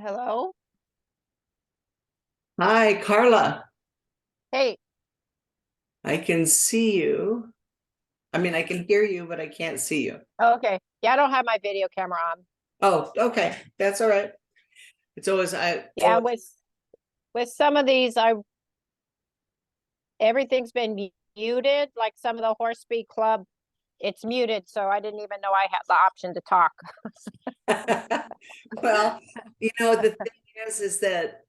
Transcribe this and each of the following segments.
Hello. Hi, Carla. Hey. I can see you. I mean, I can hear you, but I can't see you. Okay. Yeah, I don't have my video camera on. Oh, okay. That's all right. It's always I Yeah, always with some of these, I everything's been muted. Like some of the horse speed club, it's muted, so I didn't even know I had the option to talk. well, the thing is that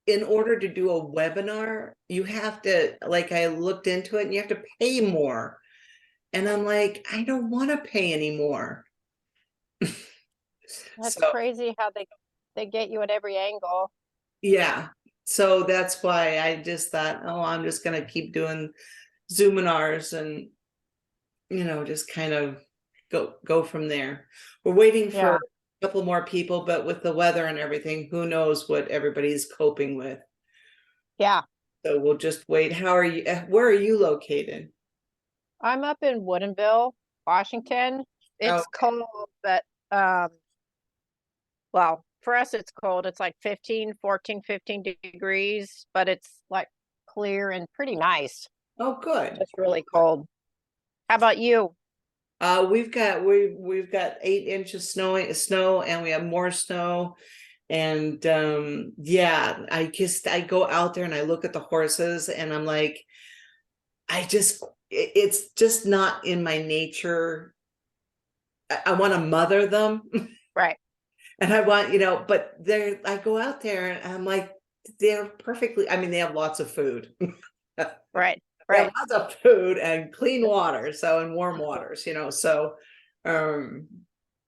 in order to do a webinar, you have to, like, I looked into it and you have to pay more. And I'm like, I don't want to pay anymore. That's So crazy how they get you at every angle. yeah. So that's why I just thought, oh, I'm just gonna keep doing Zoominars and just kind of go from there. We're waiting for Yeah. a couple more people, but with the weather and everything, who knows what everybody's coping with. Yeah. So we'll just wait. How are you? Where are you located? I'm up in Woodinville, Washington. Oh, It's cold, but um, well, for us it's cold. It's like 15 degrees, but it's like clear and pretty nice. oh, good. Just really cold. How about you? We've got 8 inches snow, and we have more snow. And yeah, I go out there and I look at the horses and I'm like, it's just not in my nature. I want to mother them. Right, And I want, but I go out there and I'm like, they're perfectly, I mean, they have lots of food. right, They have right, lots of food and clean water, so, and warm waters, so um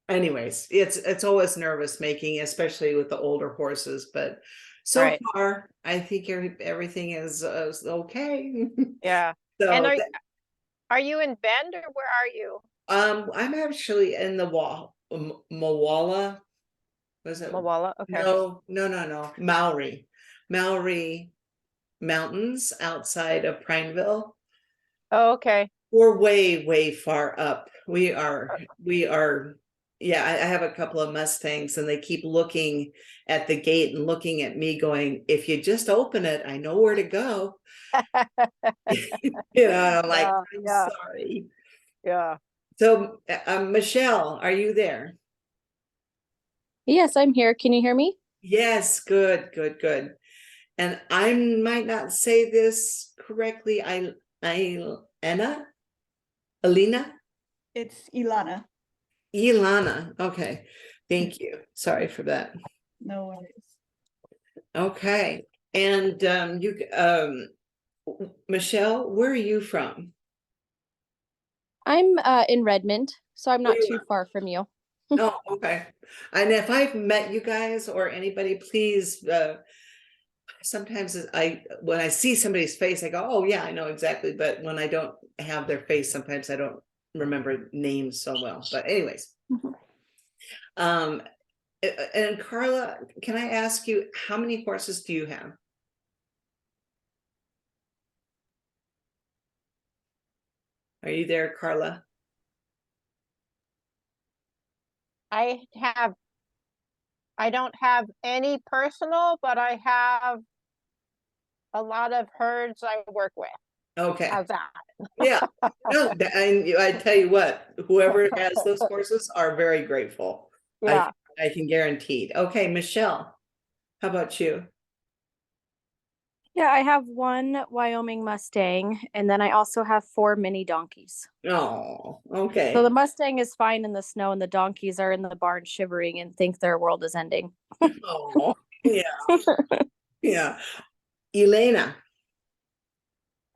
anyways, it's always nervous making, especially with the older horses, but so right. far I think everything is okay. Yeah. And So are you in Bend or where are you? I'm actually in the Moala. Was it? Mawala? Okay. No, Maori Mountains outside of Prineville. Oh, okay. We're way far up. We are, yeah, I have a couple of Mustangs and they keep looking at the gate and looking at me going, if you just open it, I know where to go. I'm like, Yeah, I'm yeah, sorry. yeah. So Michelle, are you there? Yes, I'm here. Can you hear me? Yes, good. And I might not say this correctly. Anna, Alina, It's Ilana. Ilana. Okay, thank you. Sorry for that. No worries. Okay, and Michelle, where are you from? I'm in Redmond, so I'm Where not you too far from you. Oh, okay. And if I've met you guys or anybody, please. Sometimes when I see somebody's face, I go, "Oh yeah, I know exactly." But when I don't have their face, sometimes I don't remember names so well. But anyways, Mhm. um, and Carla, can I ask you how many horses do you have? Are you there, Carla? I don't have any personal, but I have a lot of herds I work with. Okay. How's that? Yeah. No, and I tell you what, whoever has those horses are very grateful. I Yeah. I can guarantee it. Okay, Michelle, how about you? Yeah, I have one Wyoming Mustang, and then I also have 4 mini donkeys. Oh, So the okay. Mustang is fine in the snow, and the donkeys are in the barn shivering and think their world is ending. Oh, yeah, yeah. Elena.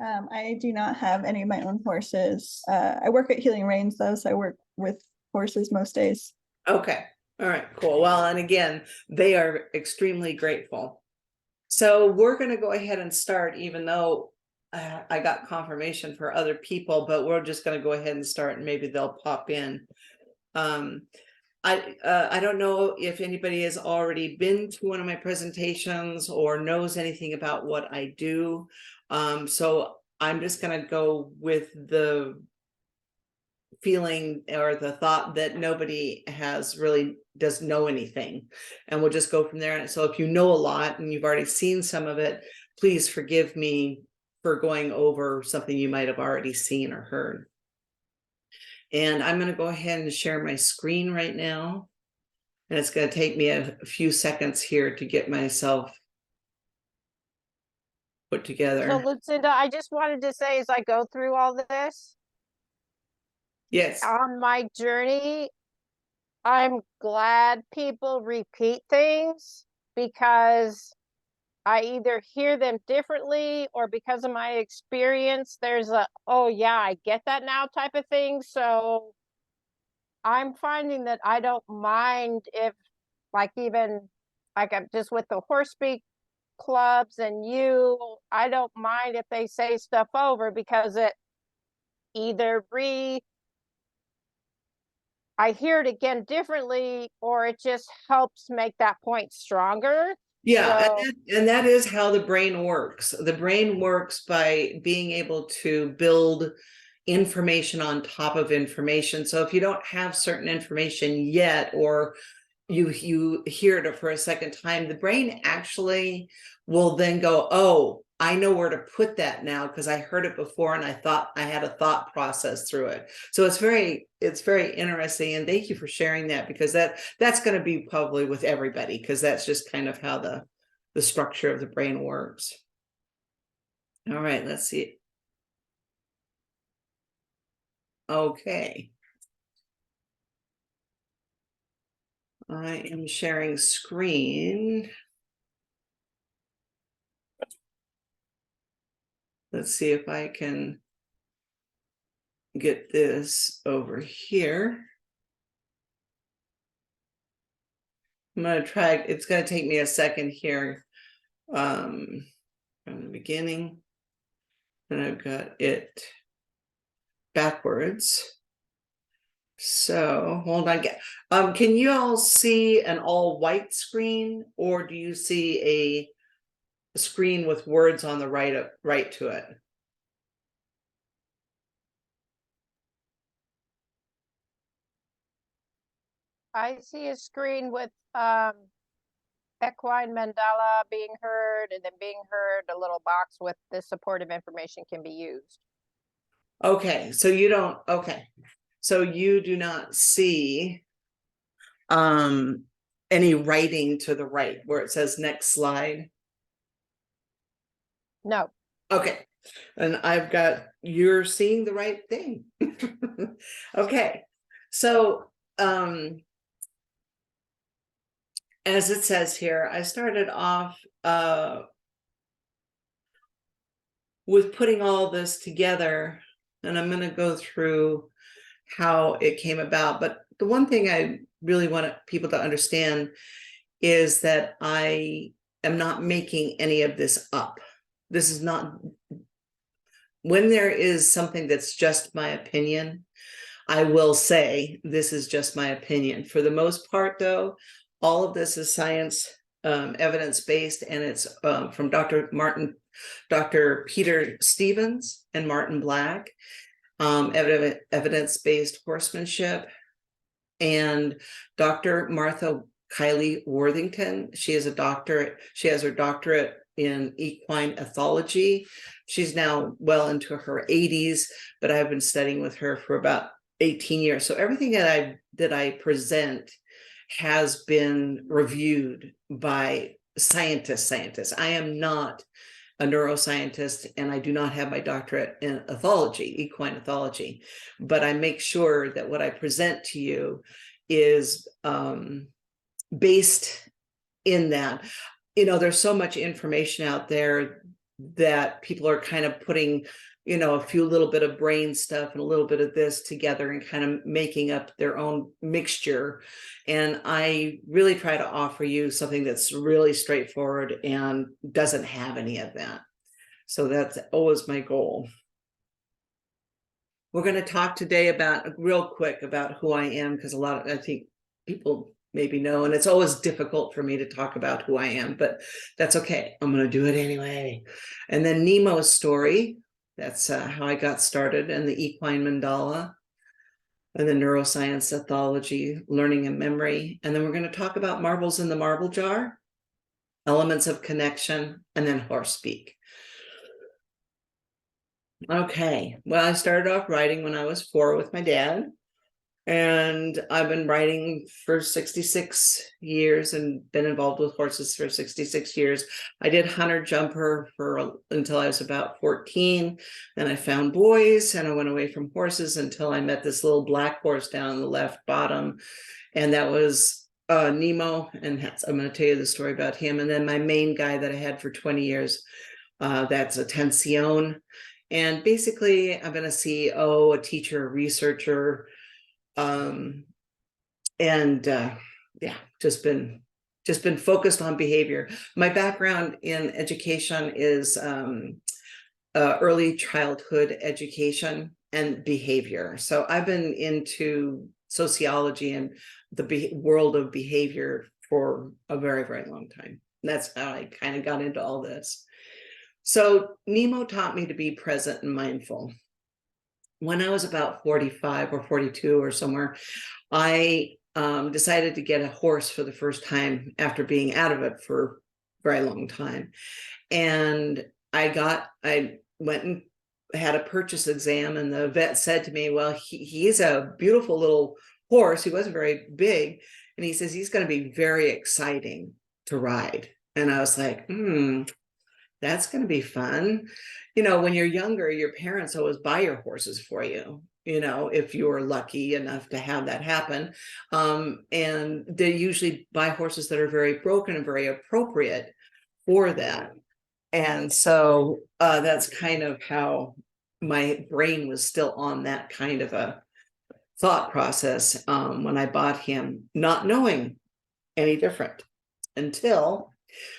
I do not have any of my own horses. I work at Healing Reins though, so I work with horses most days. Okay. All right, cool. Well, and again, they are extremely grateful. So we're going to go ahead and start, even though I got confirmation for other people, but we're just going to go ahead and start and maybe they'll pop in. Um, I don't know if anybody has already been to one of my presentations or knows anything about what I do. So I'm just going to go with the feeling or the thought that nobody does know anything, and we'll just go from there. And so if you know a lot and you've already seen some of it, please forgive me for going over something you might have already seen or heard. And I'm going to go ahead and share my screen right now. And it's going to take me a few seconds here to get myself put together. So Lucinda, I just wanted to say, as I go through all this, Yes. on my journey, I'm glad people repeat things, because I either hear them differently, or because of my experience, there's a, oh yeah, I get that now type of thing. So I'm finding that I don't mind if, like, even like I'm just with the horse speak clubs and you, I don't mind if they say stuff over, because it either I hear it again differently, or it just helps make that point stronger. Yeah, So, and that is how the brain works. The brain works by being able to build information on top of information. So if you don't have certain information yet, or you hear it for a second time, the brain actually will then go, oh, I know where to put that now, because I heard it before and I thought I had a thought process through it. So it's very interesting, and thank you for sharing that, because that's going to be probably with everybody, because that's just kind of how the structure of the brain works. All right, let's see. Okay. I am sharing screen. Let's see if I can get this over here. I'm going to try, it's going to take me a second here from the beginning. And I've got it backwards. So hold on. Can you all see an all white screen, or do you see a screen with words on the right to it? I see a screen with equine mandala being heard, and then being heard, a little box with the supportive information can be used. Okay, so you don't, okay. So you do not see any writing to the right where it says next slide? No. Okay, and you're seeing the right thing. Okay, so as it says here, I started off with putting all this together, and I'm going to go through how it came about. But the one thing I really want people to understand is that I am not making any of this up. This is not, when there is something that's just my opinion, I will say this is just my opinion. For the most part, though, all of this is science, evidence-based, and it's from Dr. Peter Stevens and Martin Black, evidence-based horsemanship, and Dr. Martha Kiley Worthington. She is a doctorate. She has her doctorate in equine ethology. She's now well into her 80s, but I've been studying with her for about 18 years. So everything that I present has been reviewed by scientists. I am not a neuroscientist, and I do not have my doctorate in ethology, equine ethology, but I make sure that what I present to you is based in that. You know, there's so much information out there that people are kind of putting, you know, a few little bit of brain stuff and a little bit of this together and kind of making up their own mixture. And I really try to offer you something that's really straightforward and doesn't have any of that. So that's always my goal. We're going to talk today about, real quick, about who I am, because I think people maybe know, and it's always difficult for me to talk about who I am, but that's okay. I'm going to do it anyway. And then Nemo's story. That's how I got started in the equine mandala. and then neuroscience, ethology, learning and memory. And then we're going to talk about marbles in the marble jar, elements of connection, and then horse speak. Okay, well, I started off writing when I was 4 with my dad. And I've been writing for 66 years and been involved with horses for 66 years. I did hunter jumper until I was about 14. Then I found boys and I went away from horses until I met this little black horse down the left bottom. And that was Nemo. And I'm going to tell you the story about him. And then my main guy that I had for 20 years, that's Atención. And basically I've been a CEO, a teacher, a researcher, yeah, just been focused on behavior. My background in education is early childhood education and behavior. So I've been into sociology and the world of behavior for a very, very long time. And that's how I kind of got into all this. So Nemo taught me to be present and mindful. When I was about 45 or 42 or somewhere, I decided to get a horse for the first time after being out of it for a very long time. And I went and had a purchase exam, and the vet said to me, well, he's a beautiful little horse. He wasn't very big. And he says, he's going to be very exciting to ride. And I was like, that's going to be fun. You know, when you're younger, your parents always buy your horses for you, you know, if you're lucky enough to have that happen. And they usually buy horses that are very broken and very appropriate for that. And so that's kind of how my brain was still on that kind of a thought process when I bought him, not knowing any different until.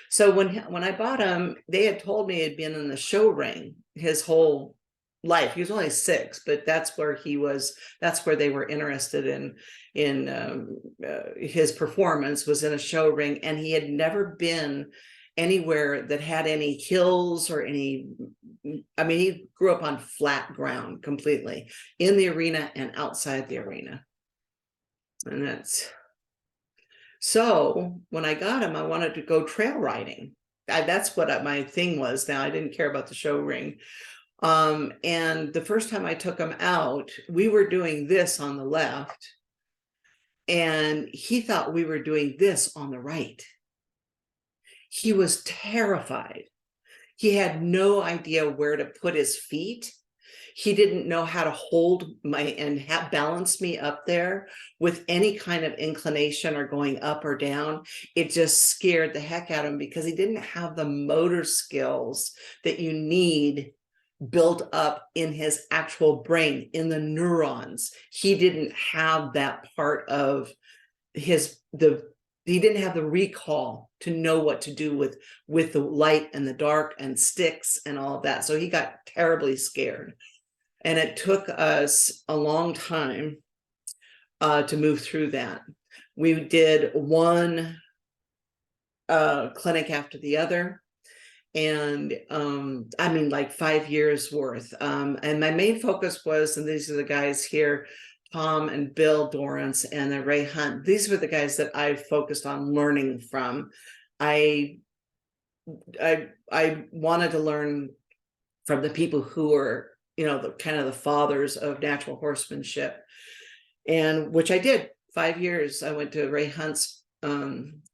So when I bought him, they had told me he'd been in the show ring his whole life. He was only 6, but that's where he was. That's where they were interested in his performance, was in a show ring, and he had never been anywhere that had any hills or any. I mean, he grew up on flat ground completely, in the arena and outside the arena, and that's. So when I got him, I wanted to go trail riding. That's what my thing was. Now, I didn't care about the show ring. And the first time I took him out, we were doing this on the left, and he thought we were doing this on the right. He was terrified. He had no idea where to put his feet. He didn't know how to hold and balance me up there with any kind of inclination or going up or down. It just scared the heck out of him because he didn't have the motor skills that you need built up in his actual brain, in the neurons. He didn't have that part of he didn't have the recall to know what to do with the light and the dark and sticks and all of that. So he got terribly scared. And it took us a long time to move through that. We did one clinic after the other. And I mean, like 5 years worth. And my main focus was, and these are the guys here, Tom and Bill Dorrance and then Ray Hunt. These were the guys that I focused on learning from. I wanted to learn from the people who were, you know, the kind of the fathers of natural horsemanship, and which I did 5 years. I went to Ray Hunt's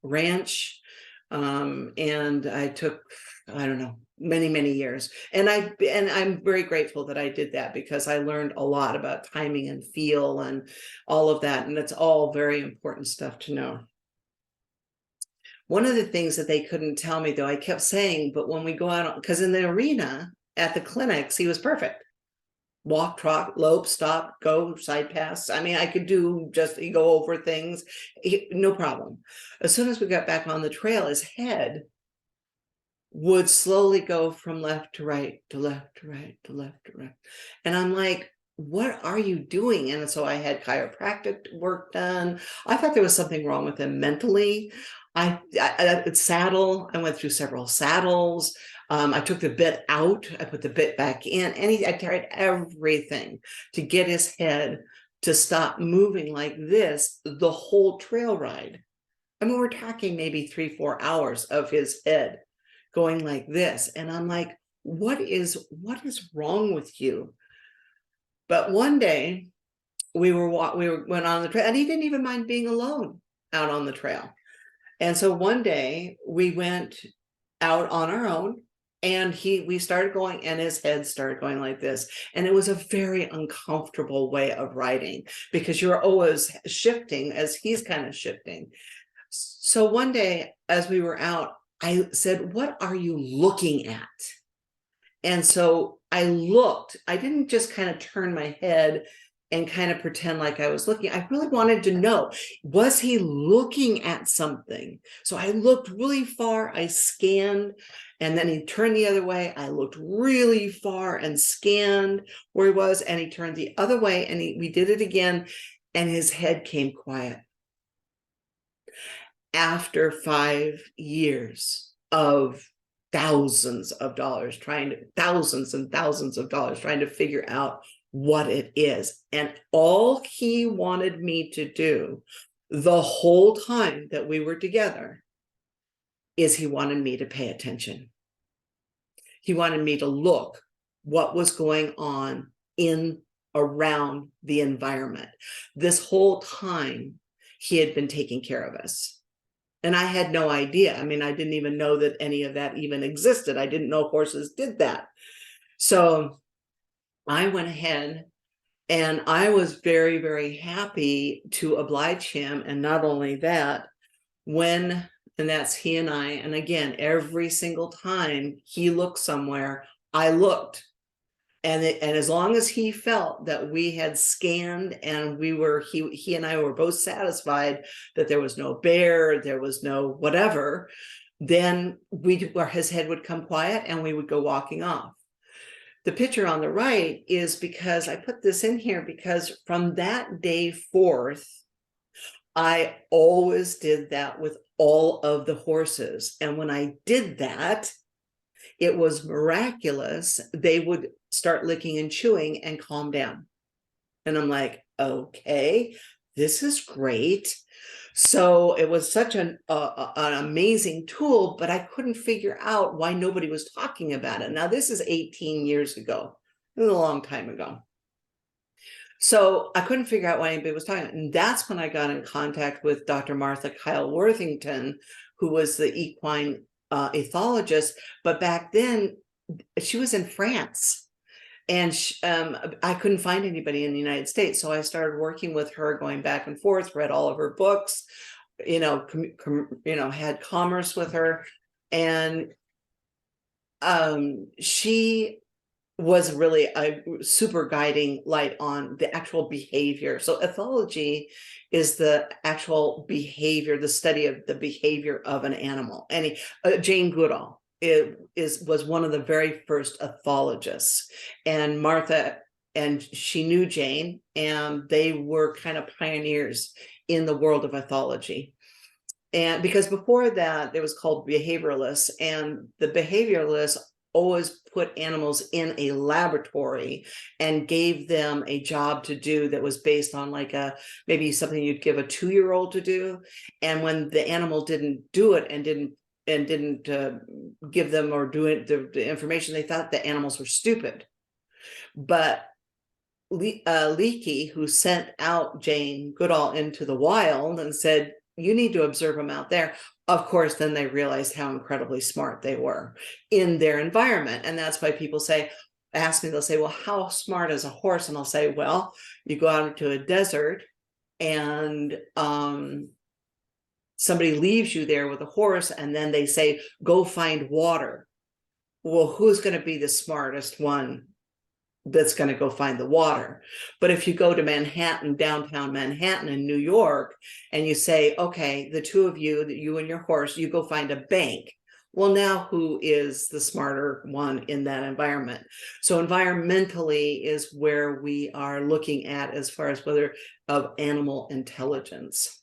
ranch, and I took, I don't know, many years, and I'm very grateful that I did that, because I learned a lot about timing and feel and all of that, and it's all very important stuff to know. One of the things that they couldn't tell me, though, I kept saying, but when we go out, because in the arena at the clinics, he was perfect. Walk, trot, lope, stop, go, side pass. I mean, I could do just go over things, no problem. As soon as we got back on the trail, his head would slowly go from left to right, to left to right, to left to right. And I'm like, what are you doing? And so I had chiropractic work done. I thought there was something wrong with him mentally. I saddle, I went through several saddles. I took the bit out, I put the bit back in, and I tried everything to get his head to stop moving like this the whole trail ride. I mean, we're talking maybe 3-4 hours of his head going like this. And I'm like, what is wrong with you? But one day we went on the trail, and he didn't even mind being alone out on the trail. And so one day we went out on our own, and we started going, and his head started going like this. And it was a very uncomfortable way of riding, because you're always shifting as he's kind of shifting. So one day as we were out, I said, what are you looking at? And so I looked. I didn't just kind of turn my head and kind of pretend like I was looking. I really wanted to know, was he looking at something? So I looked really far, I scanned, and then he turned the other way. I looked really far and scanned where he was, and he turned the other way, and we did it again, and his head came quiet. After 5 years of thousands and thousands of dollars trying to figure out what it is. And all he wanted me to do the whole time that we were together is he wanted me to pay attention. He wanted me to look what was going on around the environment. This whole time he had been taking care of us. And I had no idea. I mean, I didn't even know that any of that even existed. I didn't know horses did that. So I went ahead, and I was very, very happy to oblige him. And not only that, and that's he and I, and again, every single time he looked somewhere, I looked. And as long as he felt that we had scanned, and he and I were both satisfied that there was no bear, there was no whatever, then his head would come quiet, and we would go walking off. The picture on the right is because I put this in here because from that day forth, I always did that with all of the horses. And when I did that, it was miraculous. They would start licking and chewing and calm down. And I'm like, okay, this is great. So it was such an amazing tool, but I couldn't figure out why nobody was talking about it. Now, this is 18 years ago. It was a long time ago. So I couldn't figure out why anybody was talking. And that's when I got in contact with Dr. Martha Kyle Worthington, who was the equine ethologist. But back then, she was in France. And I couldn't find anybody in the United States. So I started working with her, going back and forth, read all of her books, had commerce with her. And she was really a super guiding light on the actual behavior. So ethology is the actual behavior, the study of the behavior of an animal. And Jane Goodall was one of the very first ethologists, and Martha, and she knew Jane, and they were kind of pioneers in the world of ethology. And because before that, it was called behavioralists, and the behavioralists always put animals in a laboratory and gave them a job to do that was based on like maybe something you'd give a 2-year-old to do. And when the animal didn't do it and didn't give them or do it the information, they thought the animals were stupid. But Leakey, who sent out Jane Goodall into the wild and said, you need to observe them out there. Of course, then they realized how incredibly smart they were in their environment. And that's why people ask me, they'll say, well, how smart is a horse? And I'll say, well, you go out into a desert and somebody leaves you there with a horse, and then they say, go find water. Well, who's going to be the smartest one that's going to go find the water? But if you go to Manhattan, downtown Manhattan in New York, and you say, okay, the two of you, you and your horse, you go find a bank. Well, now who is the smarter one in that environment? So environmentally is where we are looking at as far as whether of animal intelligence.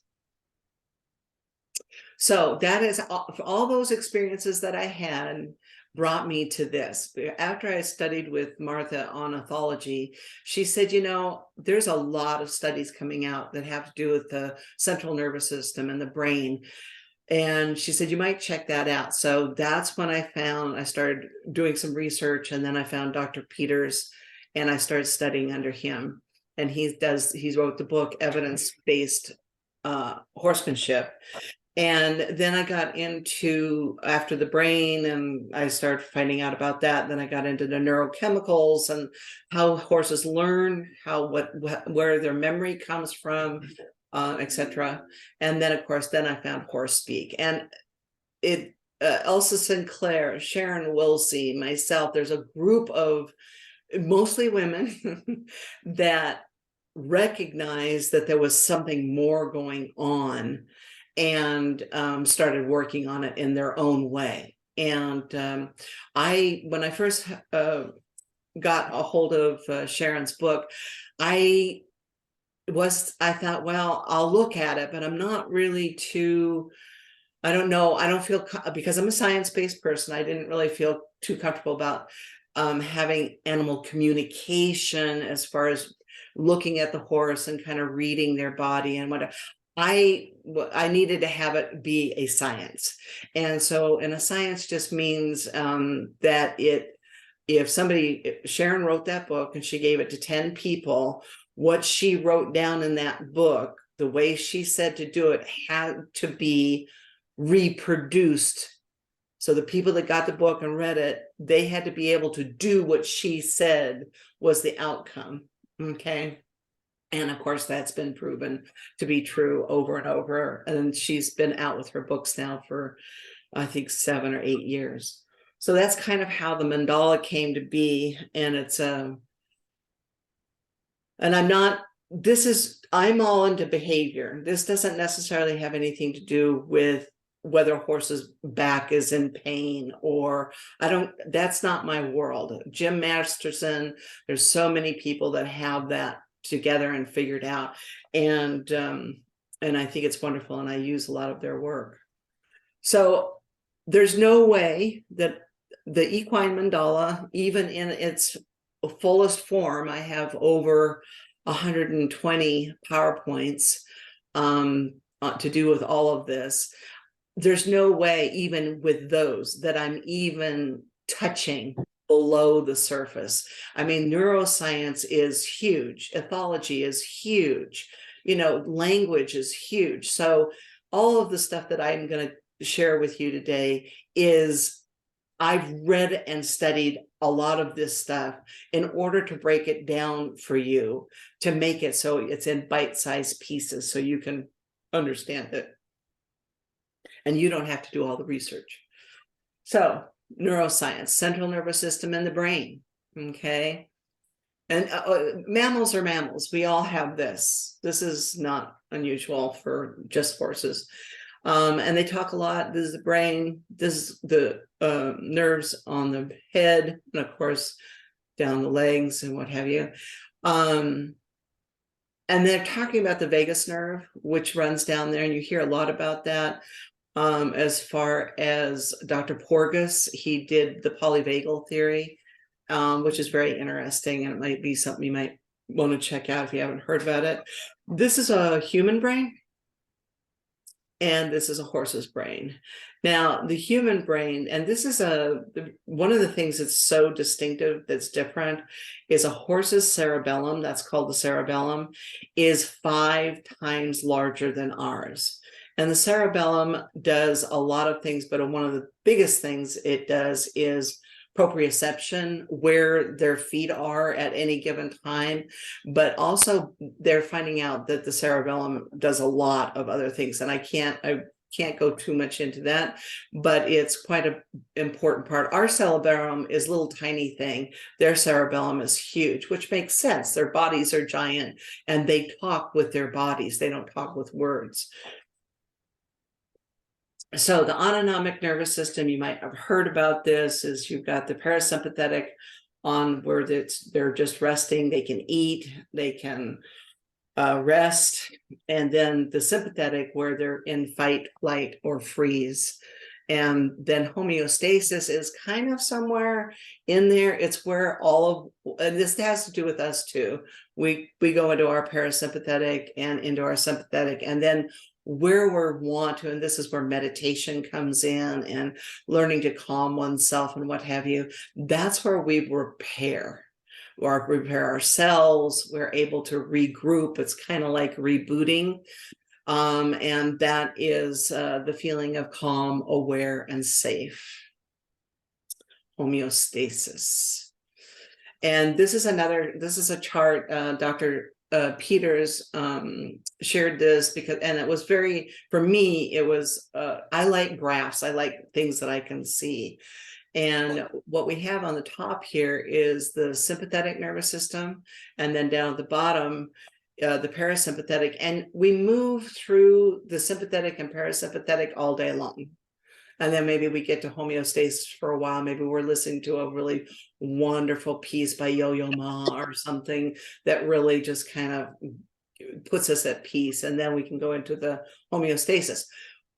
So that is all those experiences that I had brought me to this. After I studied with Martha on ethology, she said, you know, there's a lot of studies coming out that have to do with the central nervous system and the brain. And she said, you might check that out. So that's when I started doing some research, and then I found Dr. Peters and I started studying under him. And he wrote the book Evidence-Based Horsemanship. And then I got into, after the brain, and I started finding out about that. Then I got into the neurochemicals and how horses learn, where their memory comes from, etc. And then, of course, then I found horse speak. And Elsa Sinclair, Sharon Wilsey, myself, there's a group of mostly women that recognized that there was something more going on, and started working on it in their own way. And when I first got a hold of Sharon's book, I thought, well, I'll look at it, but I'm not really I don't know. I don't feel, because I'm a science-based person, I didn't really feel too comfortable about having animal communication as far as looking at the horse and kind of reading their body and whatever. I needed to have it be a science. And so, and a science just means that if Sharon wrote that book and she gave it to 10 people, what she wrote down in that book, the way she said to do it, had to be reproduced. So the people that got the book and read it, they had to be able to do what she said was the outcome. Okay. And of course, that's been proven to be true over and over. And she's been out with her books now for, I think, 7 or 8 years. So that's kind of how the mandala came to be. And it's and I'm all into behavior. This doesn't necessarily have anything to do with whether a horse's back is in pain, or that's not my world. Jim Masterson, there's so many people that have that together and figured out. And I think it's wonderful, and I use a lot of their work. So there's no way that the equine mandala, even in its fullest form, I have over 120 PowerPoints to do with all of this. There's no way, even with those, that I'm even touching below the surface. I mean, neuroscience is huge. Ethology is huge. You know, language is huge. So all of the stuff that I'm going to share with you today is, I've read and studied a lot of this stuff in order to break it down for you, to make it so it's in bite-sized pieces so you can understand it. And you don't have to do all the research. So, neuroscience, central nervous system and the brain. Okay. And mammals are mammals. We all have this. This is not unusual for just horses. And they talk a lot. This is the brain. This is the nerves on the head, and of course, down the legs and what have you. And they're talking about the vagus nerve, which runs down there, and you hear a lot about that. As far as Dr. Porges, he did the polyvagal theory, which is very interesting, and it might be something you might want to check out if you haven't heard about it. This is a human brain, and this is a horse's brain. Now, the human brain, and this is one of the things that's so distinctive, that's different, is a horse's cerebellum, that's called the cerebellum, is 5 times larger than ours. And the cerebellum does a lot of things, but one of the biggest things it does is proprioception, where their feet are at any given time. But also they're finding out that the cerebellum does a lot of other things. And I can't go too much into that, but it's quite an important part. Our cerebellum is a little tiny thing. Their cerebellum is huge, which makes sense. Their bodies are giant, and they talk with their bodies. They don't talk with words. So the autonomic nervous system, you might have heard about this, is you've got the parasympathetic on where they're just resting. They can eat, they can rest, and then the sympathetic where they're in fight, flight, or freeze. And then homeostasis is kind of somewhere in there. It's where all of, and this has to do with us too. We go into our parasympathetic and into our sympathetic, and then where we want to, and this is where meditation comes in and learning to calm oneself and what have you. That's where we repair or repair ourselves. We're able to regroup. It's kind of like rebooting. And that is the feeling of calm, aware, and safe. Homeostasis. And this is a chart, Dr. Peters shared this because, and it was very, for me, it was, I like graphs. I like things that I can see. And what we have on the top here is the sympathetic nervous system, and then down at the bottom, the parasympathetic. And we move through the sympathetic and parasympathetic all day long. And then maybe we get to homeostasis for a while. Maybe we're listening to a really wonderful piece by Yo-Yo Ma or something that really just kind of puts us at peace. And then we can go into the homeostasis.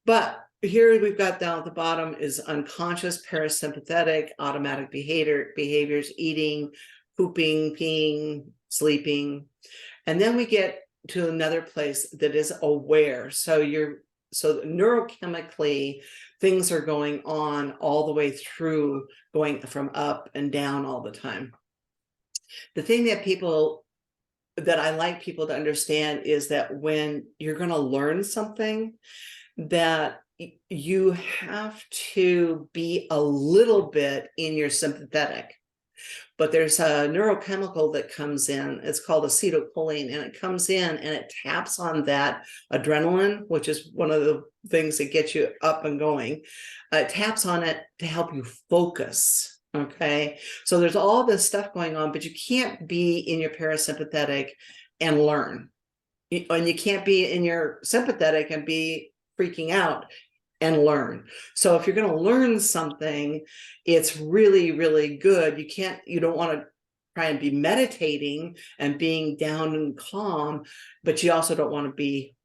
But here we've got down at the bottom is unconscious parasympathetic automatic behaviors, eating, pooping, peeing, sleeping. And then we get to another place that is aware. So neurochemically, things are going on all the way through, going from up and down all the time. The thing that I like people to understand is that when you're going to learn something, that you have to be a little bit in your sympathetic. But there's a neurochemical that comes in, it's called acetylcholine, and it comes in and it taps on that adrenaline, which is one of the things that gets you up and going. It taps on it to help you focus. Okay, so there's all this stuff going on, but you can't be in your parasympathetic and learn. And you can't be in your sympathetic and be freaking out and learn. So if you're going to learn something, it's really, really good. You don't want to try and be meditating and being down and calm, but you also don't want to be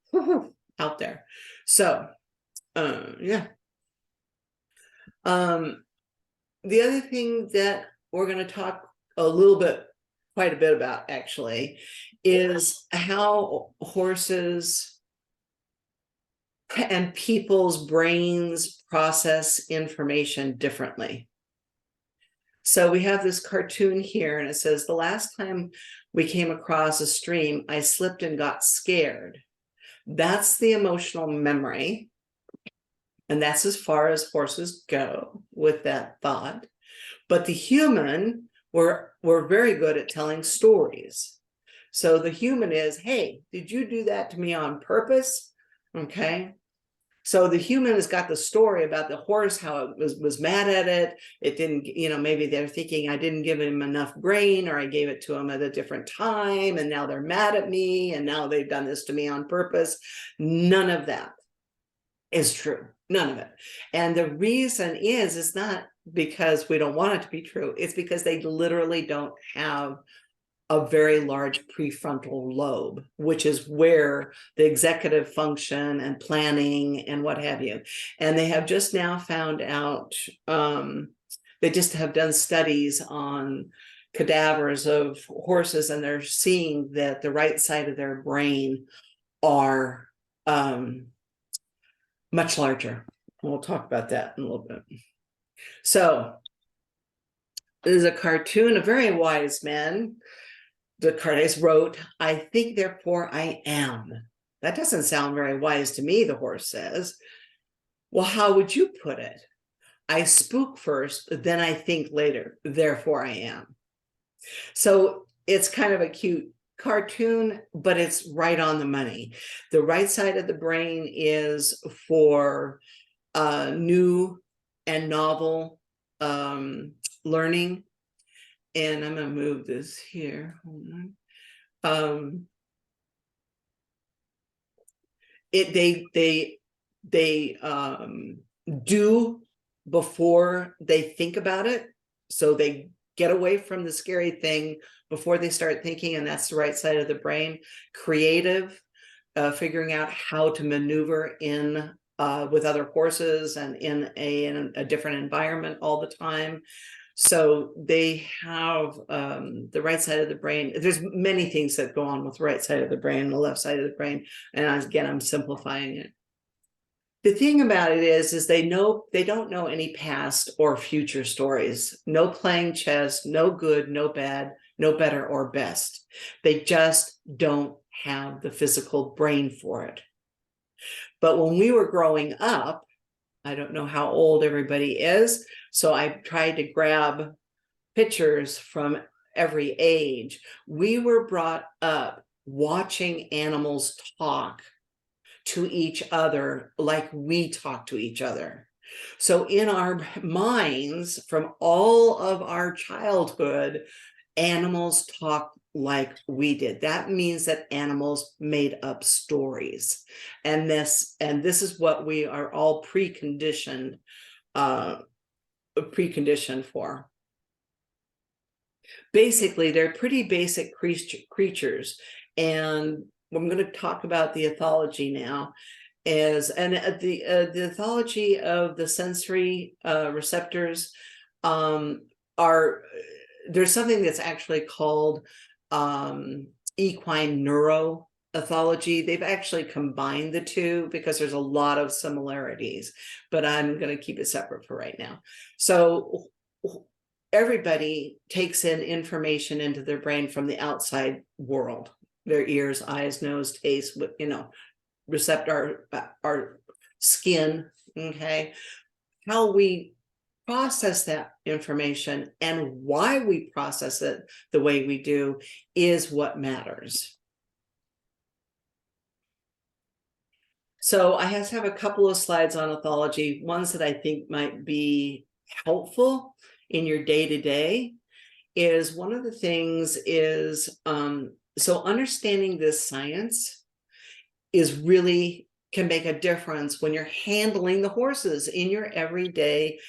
out there. So, yeah. The other thing that we're going to talk quite a bit about actually, is how horses and people's brains process information differently. So we have this cartoon here, and it says, the last time we came across a stream, I slipped and got scared. That's the emotional memory. And that's as far as horses go with that thought. But the human, we're very good at telling stories. So the human is, hey, did you do that to me on purpose? Okay. So the human has got the story about the horse, how it was mad at it. It didn't, maybe they're thinking I didn't give him enough grain, or I gave it to him at a different time, and now they're mad at me, and now they've done this to me on purpose. None of that is true. None of it. And the reason is not because we don't want it to be true. It's because they literally don't have a very large prefrontal lobe, which is where the executive function and planning and what have you. And they have just now found out, they just have done studies on cadavers of horses, and they're seeing that the right side of their brain are much larger. We'll talk about that in a little bit. So there's a cartoon, a very wise man, Descartes wrote, I think, therefore I am. That doesn't sound very wise to me, the horse says. Well, how would you put it? I spook first, then I think later, therefore I am. So it's kind of a cute cartoon, but it's right on the money. The right side of the brain is for new and novel learning. And I'm going to move this here. Hold on. They do before they think about it. So they get away from the scary thing before they start thinking, and that's the right side of the brain. Creative, figuring out how to maneuver in with other horses and in a different environment all the time. So they have the right side of the brain. There's many things that go on with the right side of the brain and the left side of the brain. And again, I'm simplifying it. The thing about it is they don't know any past or future stories. No playing chess, no good, no bad, no better or best. They just don't have the physical brain for it. But when we were growing up, I don't know how old everybody is, so I tried to grab pictures from every age. We were brought up watching animals talk to each other like we talk to each other. So in our minds, from all of our childhood, animals talk like we did. That means that animals made up stories. And this is what we are all preconditioned for. Basically, they're pretty basic creatures. And I'm going to talk about the ethology now. The ethology of the sensory receptors there's something that's actually called equine neuroethology. They've actually combined the two because there's a lot of similarities, but I'm going to keep it separate for right now. So everybody takes in information into their brain from the outside world, their ears, eyes, nose, taste, receptor, our skin, okay? How we process that information and why we process it the way we do is what matters. So I have a couple of slides on ethology, ones that I think might be helpful in your day-to-day. Is one of the things is so understanding this science is really can make a difference when you're handling the horses in your everyday,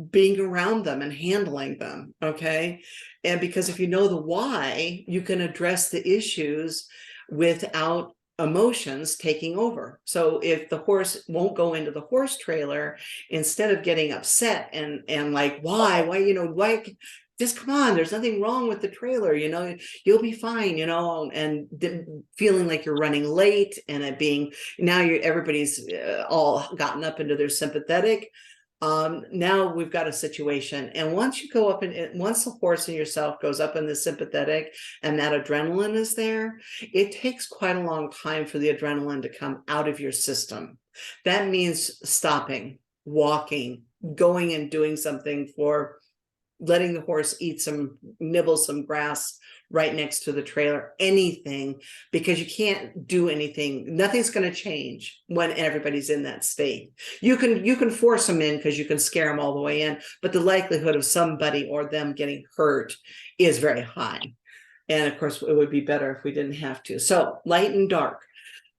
being around them and handling them, okay? And because if you know the why, you can address the issues without emotions taking over. So if the horse won't go into the horse trailer, instead of getting upset and like, why, just come on, there's nothing wrong with the trailer, you'll be fine, and feeling like you're running late, and it being, now everybody's all gotten up into their sympathetic. Now we've got a situation, and once you go up and once the horse and yourself goes up in the sympathetic and that adrenaline is there, it takes quite a long time for the adrenaline to come out of your system. That means stopping, walking, going and doing something, for letting the horse nibble some grass right next to the trailer, anything, because you can't do anything. Nothing's going to change when everybody's in that state. You can force them in because you can scare them all the way in, but the likelihood of somebody or them getting hurt is very high. And of course, it would be better if we didn't have to. So light and dark.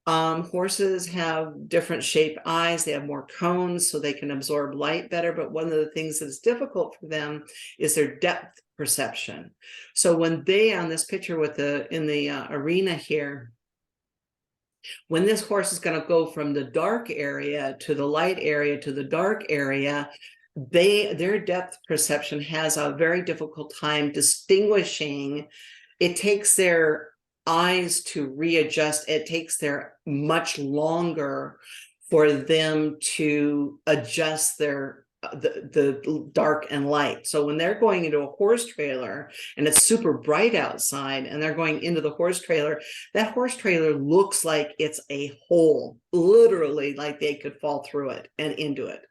Horses have different shaped eyes. They have more cones, so they can absorb light better. But one of the things that's difficult for them is their depth perception. So when they, on this picture in the arena here, when this horse is going to go from the dark area to the light area to the dark area, their depth perception has a very difficult time distinguishing. It takes their eyes to readjust. It takes their much longer for them to adjust the dark and light. So when they're going into a horse trailer and it's super bright outside and they're going into the horse trailer, that horse trailer looks like it's a hole, literally, like they could fall through it and into it.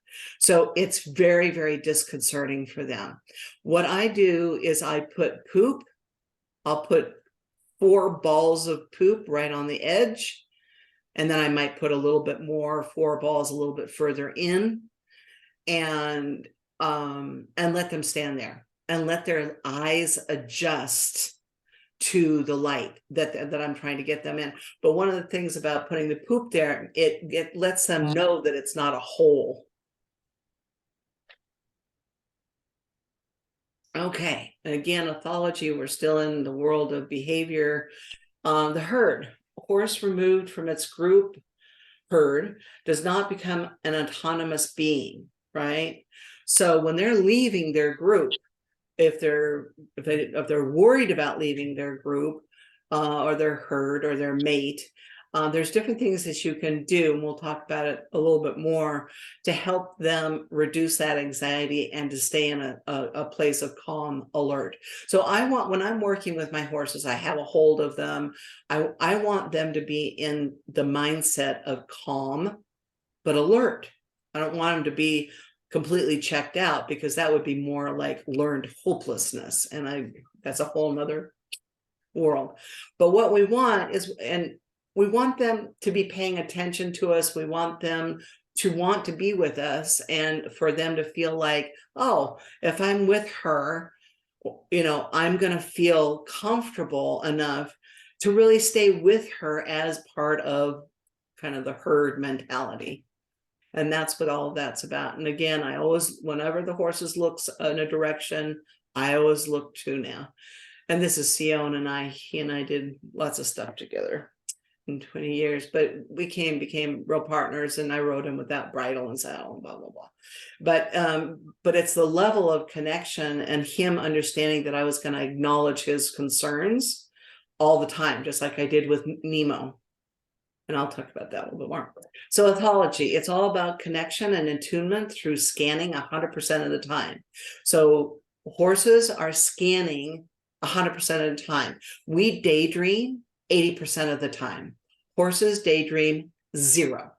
So it's very, very disconcerting for them. What I do is I put poop. I'll put 4 balls of poop right on the edge, and then I might put a little bit more, 4 balls a little bit further in, and let them stand there and let their eyes adjust to the light that I'm trying to get them in. But one of the things about putting the poop there, it lets them know that it's not a hole. Okay, and again, ethology, we're still in the world of behavior. The herd, horse removed from its group herd does not become an autonomous being, right? So when they're leaving their group, if they're worried about leaving their group or their herd or their mate, there's different things that you can do, and we'll talk about it a little bit more, to help them reduce that anxiety and to stay in a place of calm alert. So I want, when I'm working with my horses, I have a hold of them, I want them to be in the mindset of calm but alert. I don't want them to be completely checked out, because that would be more like learned hopelessness, and that's a whole nother world. But what we want is, and we want them to be paying attention to us, we want them to want to be with us, and for them to feel like, oh, if I'm with her, you know, I'm going to feel comfortable enough to really stay with her as part of kind of the herd mentality. And that's what all of that's about. And again, I always, whenever the horses looks in a direction, I always look too now. And this is Sion and I, he and I did lots of stuff together in 20 years, but we became real partners, and I rode him without bridle and saddle and blah, blah, blah. But it's the level of connection and him understanding that I was going to acknowledge his concerns all the time, just like I did with Nemo. And I'll talk about that a little bit more. So ethology, it's all about connection and attunement through scanning 100% of the time. So horses are scanning 100% of the time. We daydream 80% of the time. Horses daydream 0.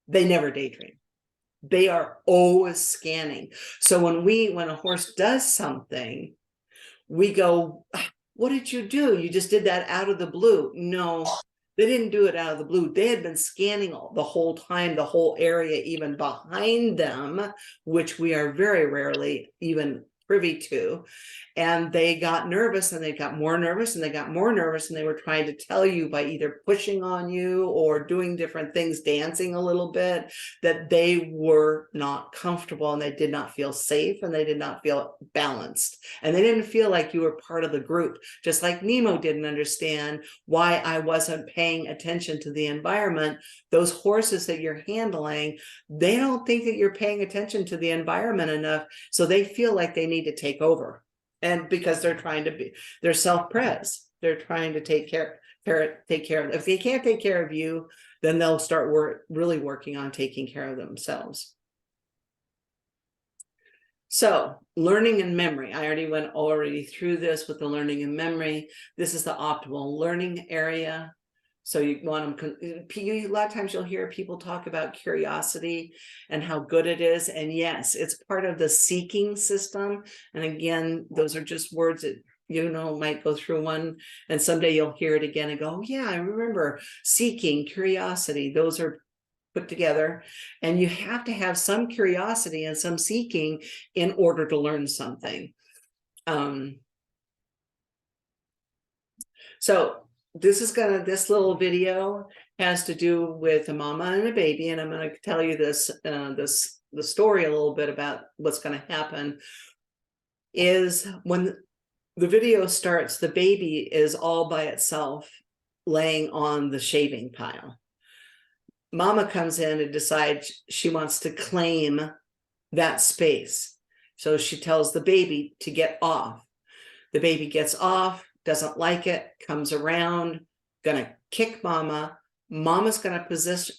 They never daydream. They are always scanning. So when a horse does something, we go, what did you do? You just did that out of the blue. No, they didn't do it out of the blue. They had been scanning the whole time, the whole area, even behind them, which we are very rarely even privy to. And they got nervous, and they got more nervous, and they got more nervous, and they were trying to tell you by either pushing on you or doing different things, dancing a little bit, that they were not comfortable, and they did not feel safe, and they did not feel balanced, and they didn't feel like you were part of the group. Just like Nemo didn't understand why I wasn't paying attention to the environment. Those horses that you're handling, they don't think that you're paying attention to the environment enough, so they feel like they need to take over. And because they're self-pres, they're trying to take care of. If they can't take care of you, then they'll start really working on taking care of themselves. So learning and memory, I went through this with the learning and memory. This is the optimal learning area. So you want them, a lot of times you'll hear people talk about curiosity and how good it is. And yes, it's part of the seeking system. And again, those are just words that, you know, might go through one, and someday you'll hear it again and go, oh, yeah, I remember seeking, curiosity. Those are put together. And you have to have some curiosity and some seeking in order to learn something. So this little video has to do with a mama and a baby, and I'm going to tell you the story a little bit about what's going to happen. Is when the video starts, the baby is all by itself laying on the shaving pile. Mama comes in and decides she wants to claim that space. So she tells the baby to get off. The baby gets off, doesn't like it, comes around, gonna kick Mama. Mama's gonna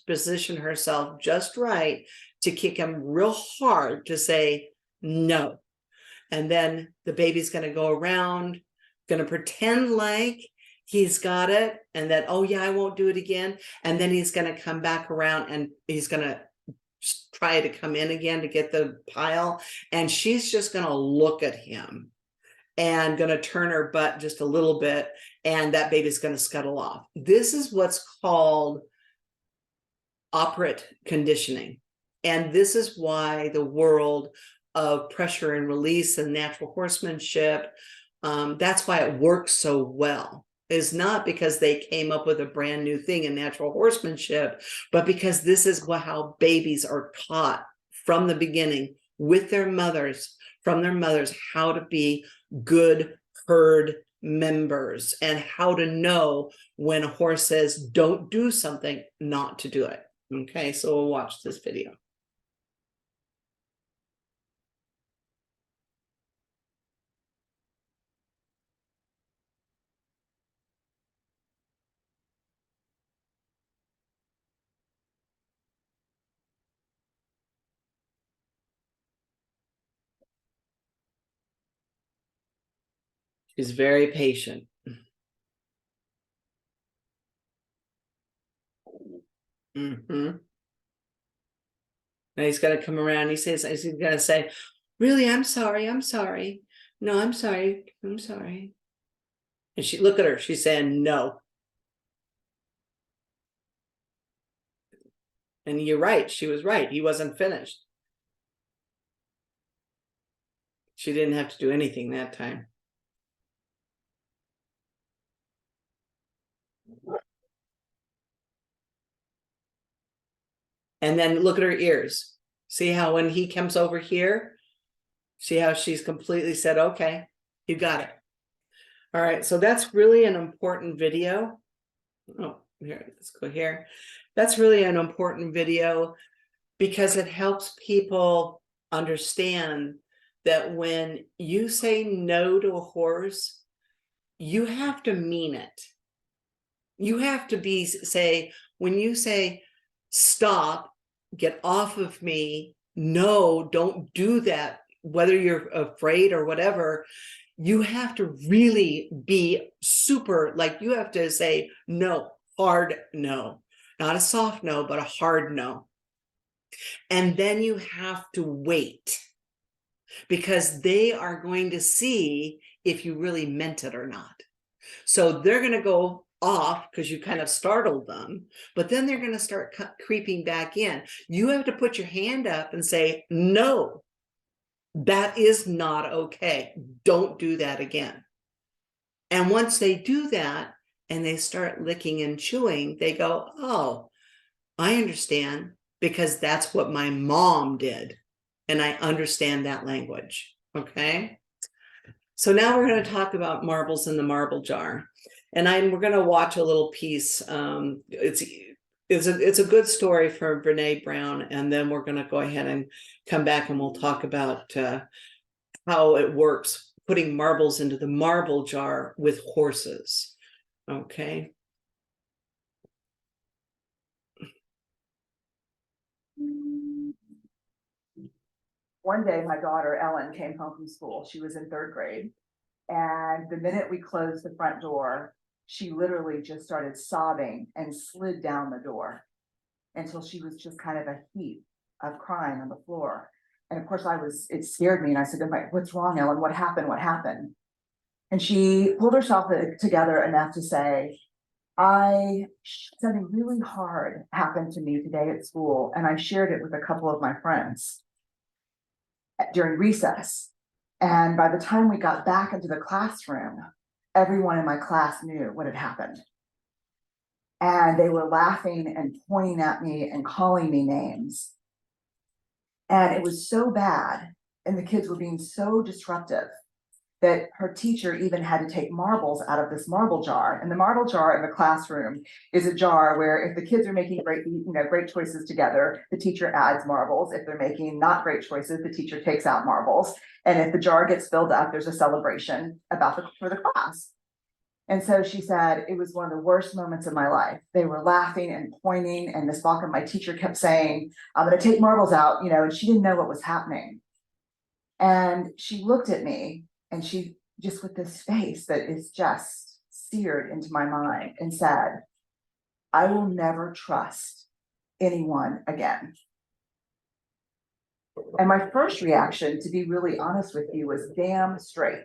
position herself just right to kick him real hard to say no. And then the baby's gonna go around, gonna pretend like he's got it, and that, oh yeah, I won't do it again. And then he's gonna come back around, and he's gonna try to come in again to get the pile. And she's just gonna look at him and going to turn her butt just a little bit, and that baby's going to scuttle off. This is what's called operant conditioning. And this is why the world of pressure and release and natural horsemanship, that's why it works so well. Is not because they came up with a brand new thing in natural horsemanship, but because this is how babies are taught from the beginning with their mothers, from their mothers, how to be good herd members and how to know when a horse says don't do something, not to do it. Okay, so we'll watch this video. She's very patient. Mm-hmm. Now he's got to come around. He's going to say, really, I'm sorry. I'm sorry. No, I'm sorry. I'm sorry. And she, look at her. She's saying no. And you're right. She was right. He wasn't finished. She didn't have to do anything that time. And then look at her ears. See how when he comes over here, see how she's completely said, okay, you got it. All right, so that's really an important video. Oh, here, let's go here. That's really an important video because it helps people understand that when you say no to a horse, you have to mean it. You have to say, when you say, stop, get off of me, no, don't do that, whether you're afraid or whatever, you have to really be super, like you have to say no, hard no, not a soft no, but a hard no. And then you have to wait because they are going to see if you really meant it or not. So they're going to go off because you kind of startled them, but then they're going to start creeping back in. You have to put your hand up and say, no, that is not okay. Don't do that again. And once they do that and they start licking and chewing, they go, oh, I understand, because that's what my mom did. And I understand that language. Okay. So now we're going to talk about marbles in the marble jar. And we're going to watch a little piece. It's a good story from Brene Brown. And then we're going to go ahead and come back and we'll talk about how it works, putting marbles into the marble jar with horses. Okay. One day, my daughter Ellen came home from school. She was in 3rd grade. And the minute we closed the front door, she literally just started sobbing and slid down the door until she was just kind of a heap of crying on the floor. And of course, it scared me. And I said, what's wrong, Ellen? What happened? What happened? And she pulled herself together enough to say, something really hard happened to me today at school. And I shared it with a couple of my friends during recess. And by the time we got back into the classroom, everyone in my class knew what had happened. And they were laughing and pointing at me and calling me names. And it was so bad, and the kids were being so disruptive, that her teacher even had to take marbles out of this marble jar. And the marble jar in the classroom is a jar where if the kids are making great choices together, the teacher adds marbles. If they're making not great choices, the teacher takes out marbles. And if the jar gets filled up, there's a celebration for the class. And so she said, it was one of the worst moments of my life. They were laughing and pointing, and Miss Walker, my teacher, kept saying, I'm going to take marbles out, and she didn't know what was happening. And she looked at me, and she just, with this face that is just seared into my mind, and said, I will never trust anyone again. And my first reaction, to be really honest with you, was damn straight.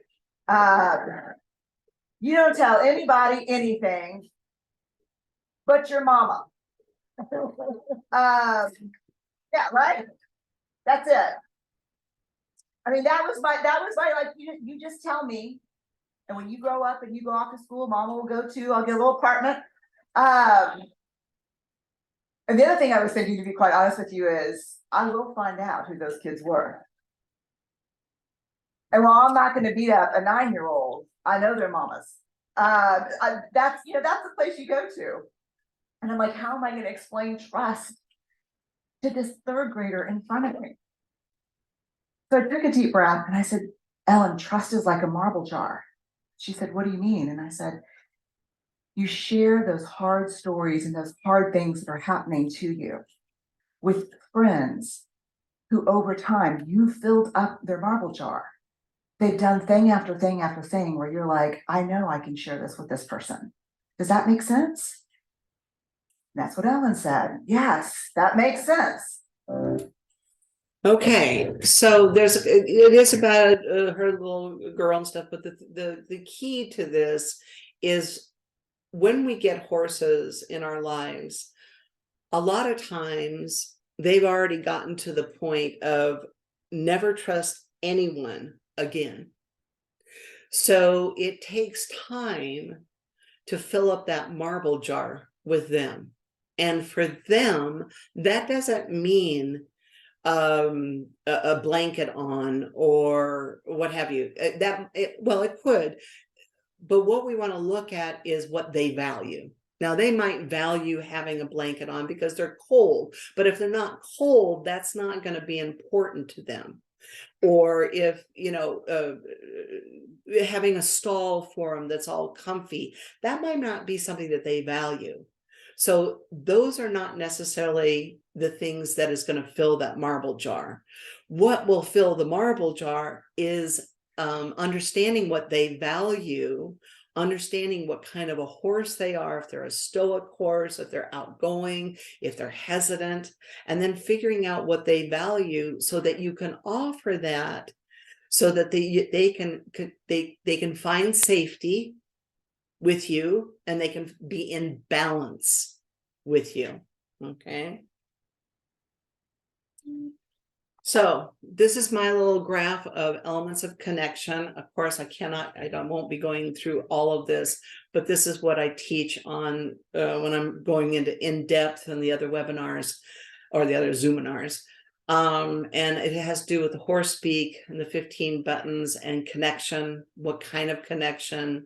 You don't tell anybody anything but your mama. Yeah, right? That's it. I mean, that was my like, you just tell me. And when you grow up and you go off to school, mama will go too. I'll get a little apartment. And the other thing I was thinking, to be quite honest with you, is I will find out who those kids were. And while I'm not gonna beat up a 9-year-old, I know their mamas. That's the place you go to. And I'm like, how am I gonna explain trust to this 3rd grader in front of me? So I took a deep breath and I said, Ellen, trust is like a marble jar. She said, what do you mean? And I said, you share those hard stories and those hard things that are happening to you with friends who over time you filled up their marble jar. They've done thing after thing after thing where you're like, I know I can share this with this person. Does that make sense? That's what Ellen said. Yes, that makes sense. Okay, so it is about her little girl and stuff, but the key to this is when we get horses in our lives, a lot of times they've already gotten to the point of never trust anyone again. So it takes time to fill up that marble jar with them. And for them, that doesn't mean a blanket on or what have you. Well, it could, but what we want to look at is what they value. Now, they might value having a blanket on because they're cold, but if they're not cold, that's not going to be important to them. Or if, having a stall for them that's all comfy, that might not be something that they value. So those are not necessarily the things that is going to fill that marble jar. What will fill the marble jar is understanding what they value, understanding what kind of a horse they are, if they're a stoic horse, if they're outgoing, if they're hesitant, and then figuring out what they value so that you can offer that so that they can find safety with you and they can be in balance with you. Okay. So this is my little graph of elements of connection. Of course, I won't be going through all of this, but this is what I teach on when I'm going into in-depth in the other webinars or the other Zoominars. And it has to do with the horse speak and the 15 buttons and connection, what kind of connection,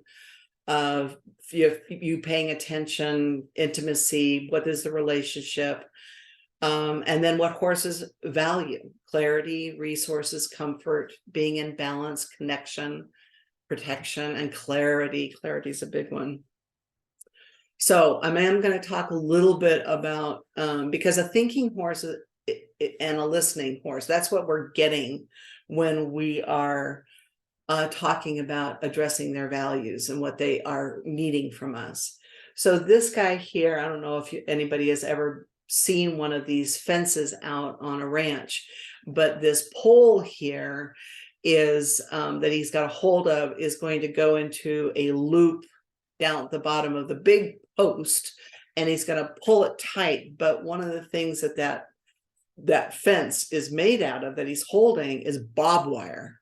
of you paying attention, intimacy, what is the relationship, and then what horses value: clarity, resources, comfort, being in balance, connection, protection, and clarity. Clarity is a big one. So I am going to talk a little bit about because a thinking horse and a listening horse, that's what we're getting when we are talking about addressing their values and what they are needing from us. So this guy here, I don't know if anybody has ever seen one of these fences out on a ranch, but this pole here is that he's got a hold of is going to go into a loop down at the bottom of the big post, and he's going to pull it tight. But one of the things that fence is made out of that he's holding is barbed wire.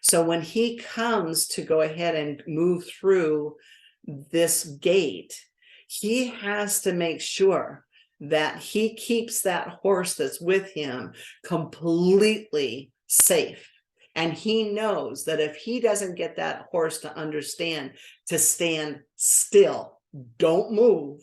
So when he comes to go ahead and move through this gate, he has to make sure that he keeps that horse that's with him completely safe. And he knows that if he doesn't get that horse to understand to stand still, don't move,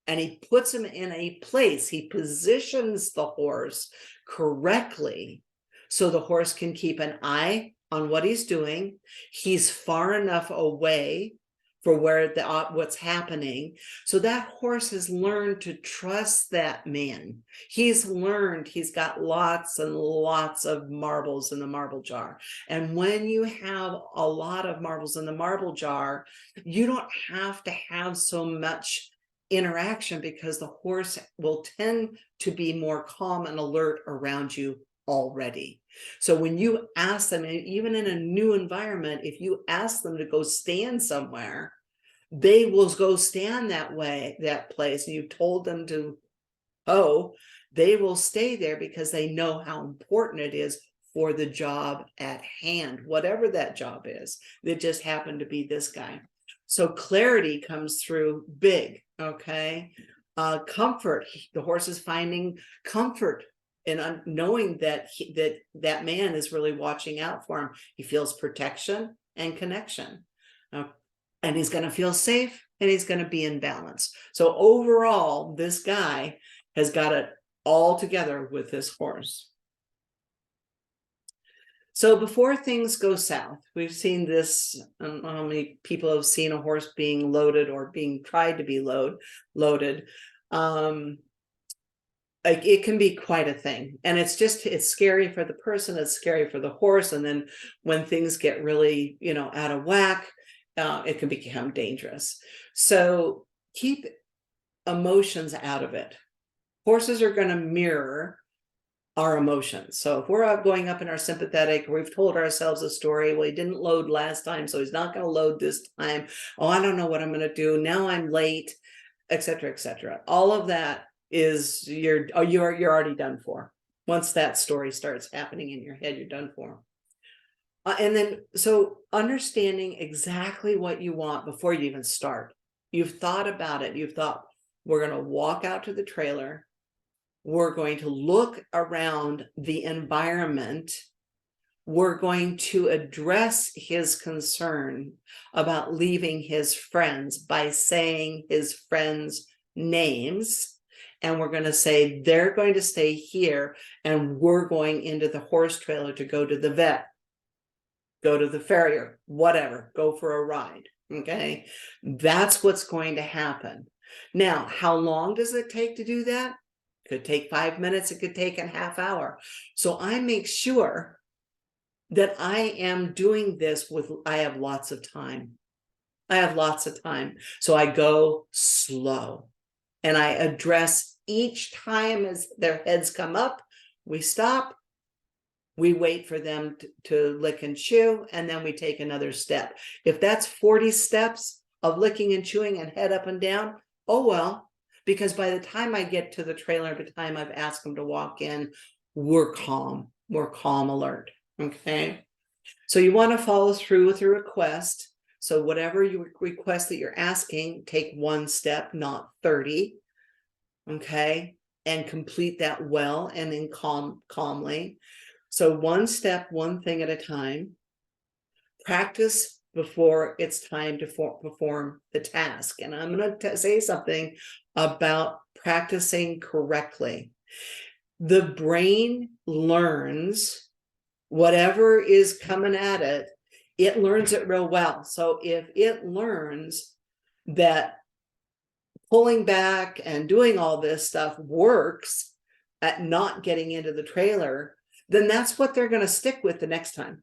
and he puts him in a place, he positions the horse correctly so the horse can keep an eye on what he's doing. He's far enough away for where what's happening. So that horse has learned to trust that man. He's learned he's got lots and lots of marbles in the marble jar. And when you have a lot of marbles in the marble jar, you don't have to have so much interaction because the horse will tend to be more calm and alert around you already. So when you ask them, even in a new environment, if you ask them to go stand somewhere, they will go stand that place, and you've told them to, they will stay there because they know how important it is for the job at hand, whatever that job is. It just happened to be this guy. So clarity comes through big, okay? Comfort, the horse is finding comfort and knowing that that man is really watching out for him. He feels protection and connection, and he's going to feel safe, and he's going to be in balance. So overall, this guy has got it all together with this horse. So before things go south, we've seen this, I don't know how many people have seen a horse being loaded or being tried to be loaded. Like, it can be quite a thing. And it's scary for the person, it's scary for the horse. And then when things get really, out of whack, it can become dangerous. So keep emotions out of it. Horses are going to mirror our emotions. So if we're out going up in our sympathetic, we've told ourselves a story, well, he didn't load last time, so he's not going to load this time. Oh, I don't know what I'm going to do. Now I'm late, etc., etc. All of that is you're already done for. Once that story starts happening in your head, you're done for. And then, so understanding exactly what you want before you even start. You've thought about it. You've thought, we're going to walk out to the trailer. We're going to look around the environment. We're going to address his concern about leaving his friends by saying his friends' names. And we're going to say, they're going to stay here, and we're going into the horse trailer to go to the vet, go to the farrier, whatever, go for a ride. Okay. That's what's going to happen. Now, how long does it take to do that? Could take 5 minutes. It could take a half hour. So I make sure that I am doing this I have lots of time. I have lots of time. So I go slow and I address each time as their heads come up, we stop, we wait for them to lick and chew, and then we take another step. If that's 40 steps of licking and chewing and head up and down, oh well. Because by the time I get to the trailer, by the time I've asked them to walk in, we're calm alert. Okay. So you want to follow through with your request. So whatever you request that you're asking, take one step, not 30. Okay. And complete that well and then calmly. So one step, one thing at a time. Practice before it's time to perform the task. And I'm going to say something about practicing correctly. The brain learns whatever is coming at it, it learns it real well. So if it learns that pulling back and doing all this stuff works at not getting into the trailer, then that's what they're going to stick with the next time.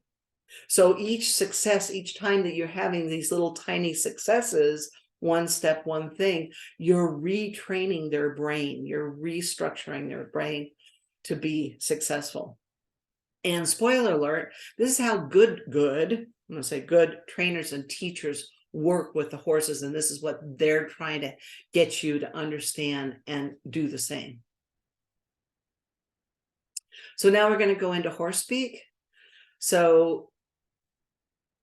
So each success, each time that you're having these little tiny successes, one step, one thing, you're retraining their brain, you're restructuring their brain to be successful. And spoiler alert, this is how good, I'm going to say good trainers and teachers work with the horses. And this is what they're trying to get you to understand and do the same. So now we're going to go into horse speak. So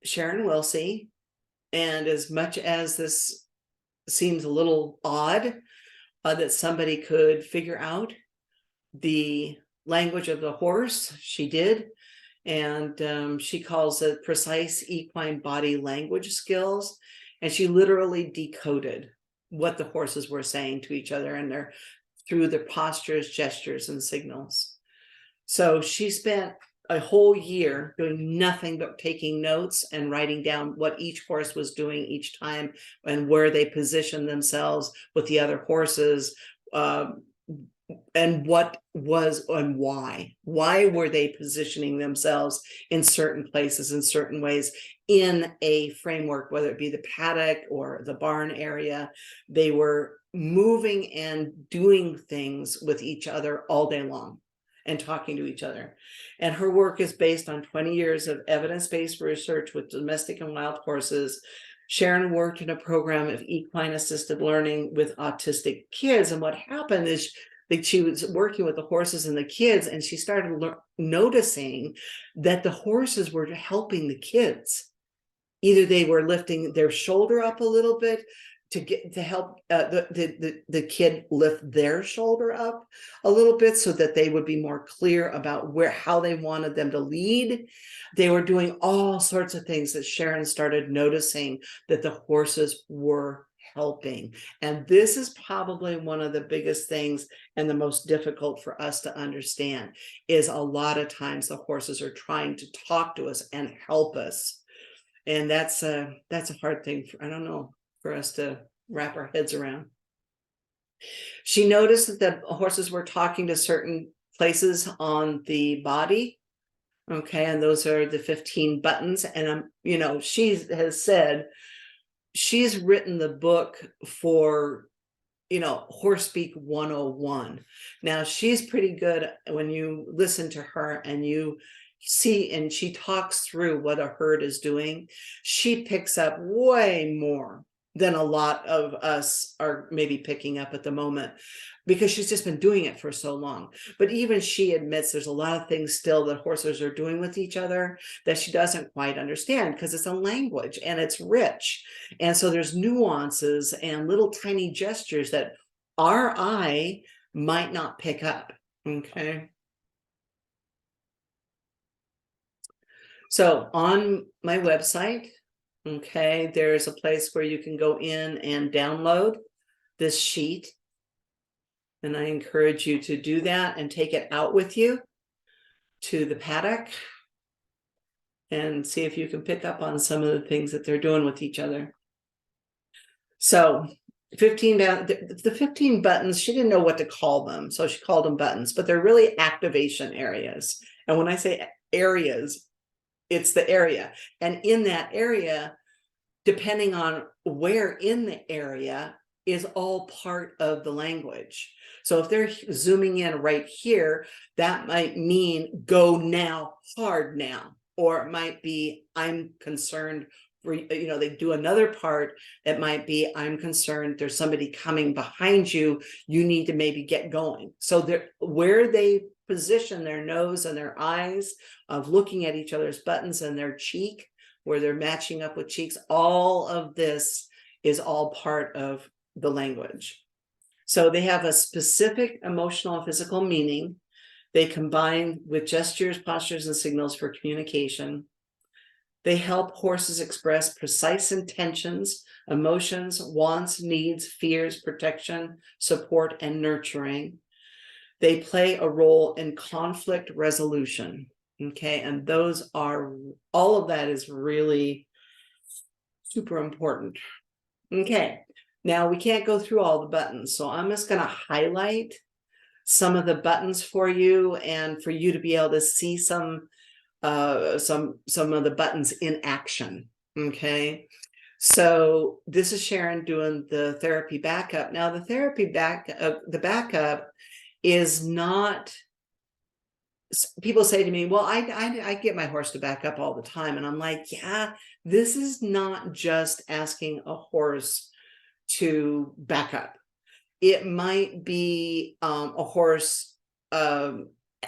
Sharon Wilsey, and as much as this seems a little odd that somebody could figure out the language of the horse, she did. And she calls it precise equine body language skills. And she literally decoded what the horses were saying to each other and through their postures, gestures, and signals. So she spent a whole year doing nothing but taking notes and writing down what each horse was doing each time and where they positioned themselves with the other horses, and what was and why were they positioning themselves in certain places in certain ways in a framework, whether it be the paddock or the barn area. They were moving and doing things with each other all day long and talking to each other. And her work is based on 20 years of evidence-based research with domestic and wild horses. Sharon worked in a program of equine assisted learning with autistic kids. And what happened is that she was working with the horses and the kids, and she started noticing that the horses were helping the kids. Either they were lifting their shoulder up a little bit to help the kid lift their shoulder up a little bit so that they would be more clear about how they wanted them to lead. They were doing all sorts of things that Sharon started noticing that the horses were helping. And this is probably one of the biggest things and the most difficult for us to understand, is a lot of times the horses are trying to talk to us and help us. And that's a hard thing for, I don't know, for us to wrap our heads around. She noticed that the horses were talking to certain places on the body. Okay, and those are the 15 buttons. And you know, she has said she's written the book for, you know, Horse Speak 101. Now she's pretty good when you listen to her and you see, and she talks through what a herd is doing. She picks up way more than a lot of us are maybe picking up at the moment, because she's just been doing it for so long. But even she admits there's a lot of things still that horses are doing with each other that she doesn't quite understand, because it's a language and it's rich. And so there's nuances and little tiny gestures that our eye might not pick up. Okay. So on my website, okay, there's a place where you can go in and download this sheet. And I encourage you to do that and take it out with you to the paddock and see if you can pick up on some of the things that they're doing with each other. So 15 down, the 15 buttons, she didn't know what to call them, so she called them buttons, but they're really activation areas. And when I say areas, it's the area. And in that area, depending on where in the area, is all part of the language. So if they're zooming in right here, that might mean go now, hard now, or it might be I'm concerned. You know, they do another part that might be I'm concerned there's somebody coming behind you, you need to maybe get going. So where they position their nose and their eyes of looking at each other's buttons and their cheek, where they're matching up with cheeks, all of this is all part of the language. So they have a specific emotional and physical meaning. They combine with gestures, postures, and signals for communication. They help horses express precise intentions, emotions, wants, needs, fears, protection, support, and nurturing. They play a role in conflict resolution. Okay, and those are, all of that is really super important. Okay, now we can't go through all the buttons, so I'm just going to highlight some of the buttons for you and for you to be able to see some of the buttons in action. Okay, so this is Sharon doing the therapy backup. Now the therapy backup is not, people say to me, well, I get my horse to back up all the time. And I'm like, yeah, this is not just asking a horse to back up. It might be a horse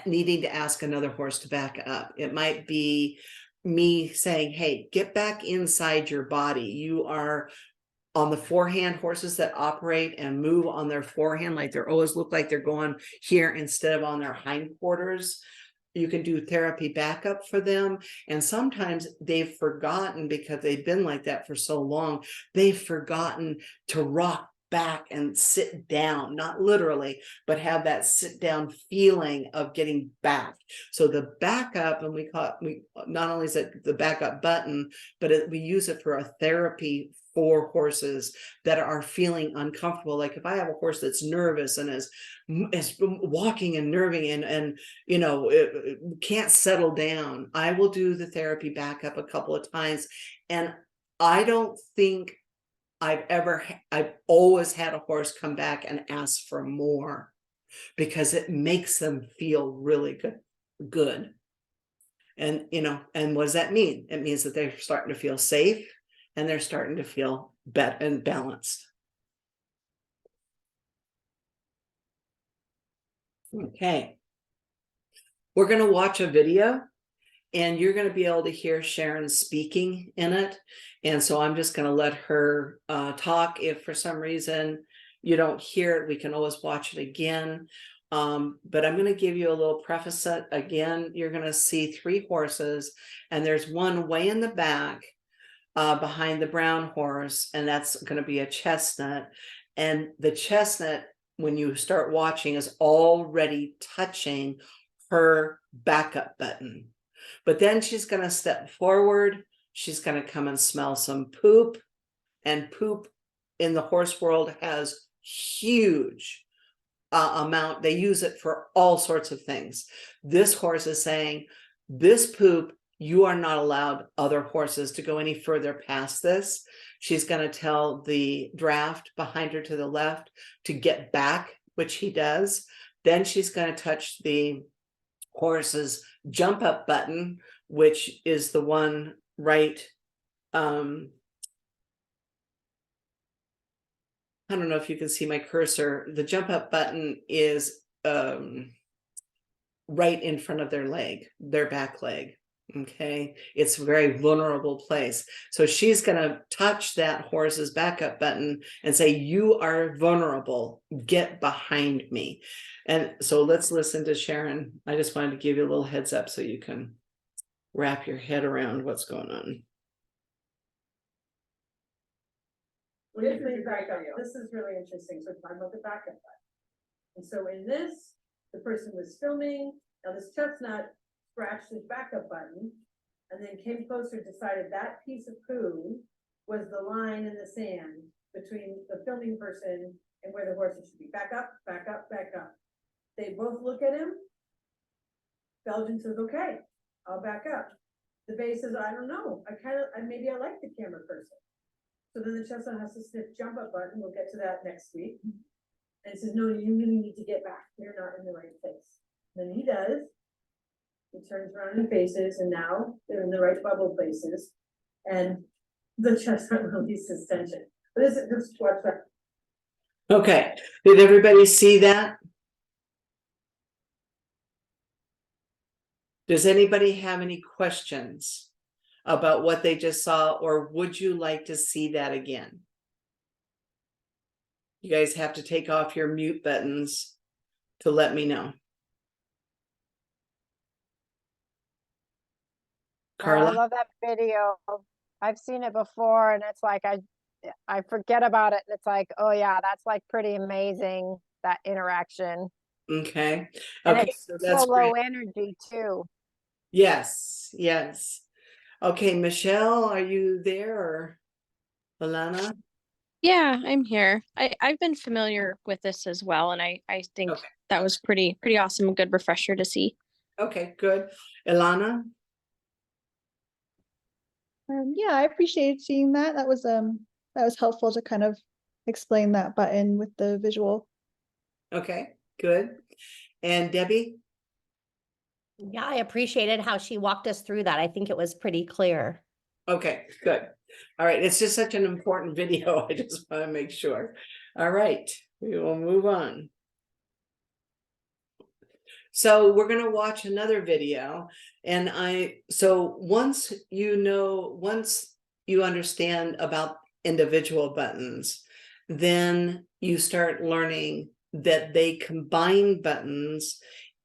needing to ask another horse to back up. It might be me saying, hey, get back inside your body. You are on the forehand, horses that operate and move on their forehand, like they're always look like they're going here instead of on their hindquarters. You can do therapy backup for them. And sometimes they've forgotten, because they've been like that for so long, they've forgotten to rock back and sit down, not literally, but have that sit down feeling of getting back. So the backup, and we not only is it the backup button, but we use it for a therapy for horses that are feeling uncomfortable. Like if I have a horse that's nervous and is walking and nerving and you know, it can't settle down, I will do the therapy backup a couple of times. And I don't think I've always had a horse come back and ask for more, because it makes them feel really good. And, you know, and what does that mean? It means that they're starting to feel safe and they're starting to feel better and balanced. Okay. We're going to watch a video, and you're going to be able to hear Sharon speaking in it. And so I'm just going to let her talk. If for some reason you don't hear it, we can always watch it again. But I'm going to give you a little preface again. You're going to see 3 horses, and there's one way in the back behind the brown horse, and that's going to be a chestnut. And the chestnut, when you start watching, is already touching her backup button. But then she's going to step forward. She's going to come and smell some poop, and poop in the horse world has huge amount. They use it for all sorts of things. This horse is saying, this poop, you are not allowed other horses to go any further past this. She's going to tell the draft behind her to the left to get back, which he does. Then she's going to touch the horse's jump up button, which is the one right, I don't know if you can see my cursor. The jump up button is right in front of their leg, their back leg. Okay, it's a very vulnerable place. So she's going to touch that horse's backup button and say, you are vulnerable, get behind me. And so let's listen to Sharon. I just wanted to give you a little heads up so you can wrap your head around what's going on. This is really interesting. So talking about the backup button. And so in this, the person was filming. Now this chestnut scratched his backup button and then came closer, decided that piece of poo was the line in the sand between the filming person and where the horses should be. Back up, back up, back up. They both look at him. Belgian says, okay, I'll back up. The bay says, I don't know. Maybe I like the camera person. So then the chestnut has to sniff jump up button. We'll get to that next week. And it says, no, you really need to get back. You're not in the right place. Then he does. He turns around and faces, and now they're in the right bubble places. And the chestnut releases tension. But just watch that. Okay, did everybody see that? Does anybody have any questions about what they just saw, or would you like to see that again? You guys have to take off your mute buttons to let me know. Carla? I love that video. I've seen it before, and it's like I forget about it. It's like, oh yeah, that's like pretty amazing, that interaction. Okay. And Okay, it's so that's so low great. energy too. Yes, yes. Okay, Michelle, are you there, or Alana? Yeah, I'm here. I've been familiar with this as well, and I think Okay. that was pretty awesome, good refresher to see. Okay, good. Ilana? Yeah, I appreciated seeing that. That was helpful to kind of explain that button with the visual. Okay, good. And Debbie? Yeah, I appreciated how she walked us through that. I think it was pretty clear. Okay, good. All right, it's just such an important video. I just want to make sure. All right, we will move on. So we're going to watch another video, and once you understand about individual buttons, then you start learning that they combine buttons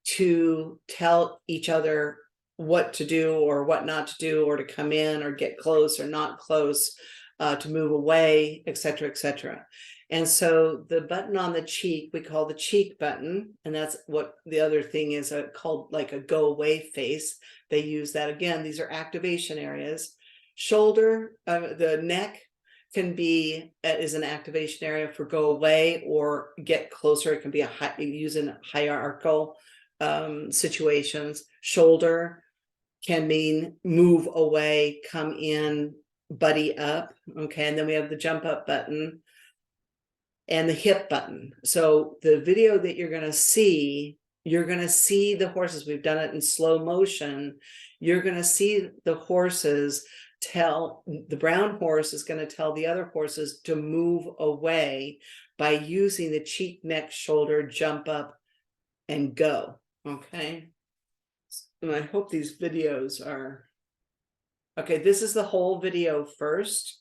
to tell each other what to do or what not to do, or to come in or get close or not close, to move away, etc., etc. And so the button on the cheek, we call the cheek button. And that's what the other thing is called, like a go away face. They use that again. These are activation areas. Shoulder, the neck can be, is an activation area for go away or get closer. It can be using hierarchical situations. Shoulder can mean move away, come in, buddy up. Okay. And then we have the jump up button and the hip button. So the video that you're going to see the horses. We've done it in slow motion. You're going to see the horses the brown horse is going to tell the other horses to move away by using the cheek, neck, shoulder, jump up, and go. Okay. And I hope these videos are. Okay, this is the whole video first,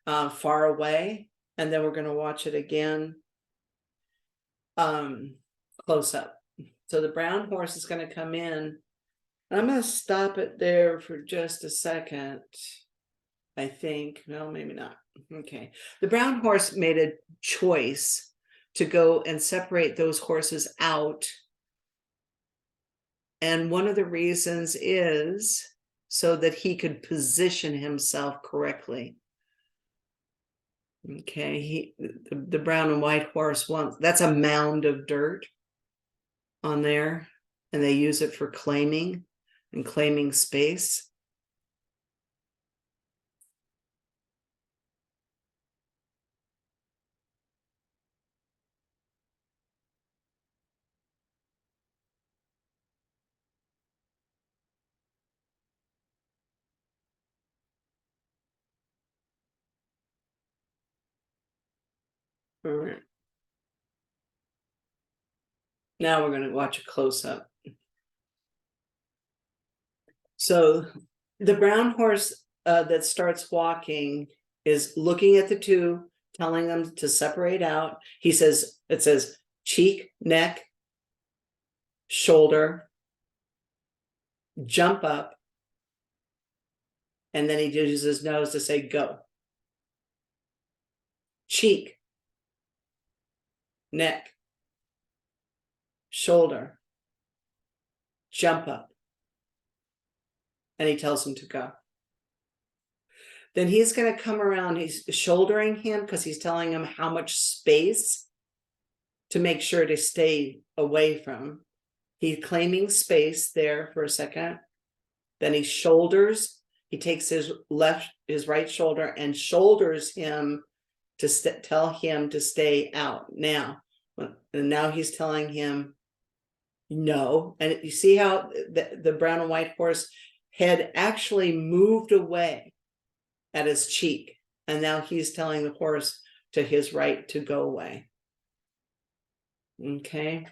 far away, and then we're going to watch it again close up. So the brown horse is going to come in. I'm going to stop it there for just a second. I think, no, maybe not. Okay. The brown horse made a choice to go and separate those horses out. And one of the reasons is so that he could position himself correctly. Okay, the brown and white horse wants, that's a mound of dirt on there, and they use it for claiming and claiming space. All right. Now we're going to watch a close-up. So the brown horse that starts walking is looking at the two, telling them to separate out. It says cheek, neck, shoulder, jump up, and then he uses his nose to say go. Cheek, neck, shoulder, jump up. And he tells him to go. Then he's going to come around, he's shouldering him because he's telling him how much space to make sure to stay away from. He's claiming space there for a second. Then he shoulders, he takes his right shoulder and shoulders him to tell him to stay out. Now he's telling him no. And you see how the brown and white horse head actually moved away at his cheek. And now he's telling the horse to his right to go away. Okay.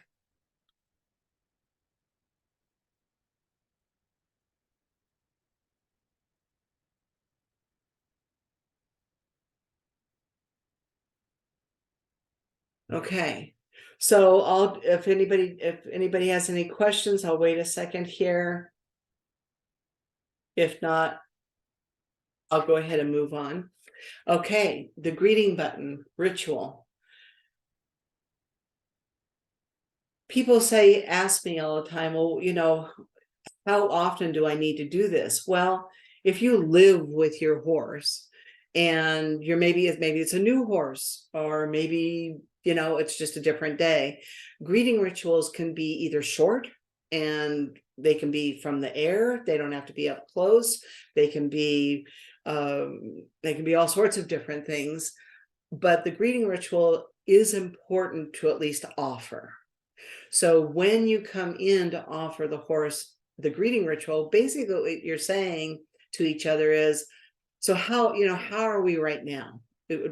Okay. So if anybody has any questions, I'll wait a second here. If not, I'll go ahead and move on. Okay, the greeting button ritual. People ask me all the time, well, how often do I need to do this? Well, if you live with your horse and maybe it's a new horse, or maybe, it's just a different day. Greeting rituals can be either short, and they can be from the air. They don't have to be up close. They can be all sorts of different things, but the greeting ritual is important to at least offer. So when you come in to offer the horse the greeting ritual, basically what you're saying to each other is, so how are we right now?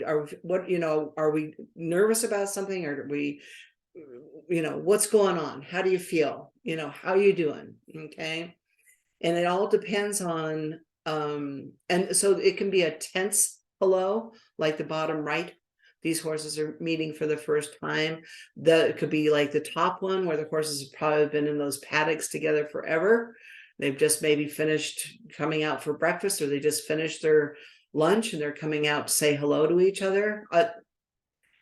Are we nervous about something, or are we, what's going on? How do you feel? How are you doing? Okay. And it all depends on, and so it can be a tense hello, like the bottom right. These horses are meeting for the first time. It could be like the top one, where the horses have probably been in those paddocks together forever. They've just maybe finished coming out for breakfast, or they just finished their lunch and they're coming out to say hello to each other.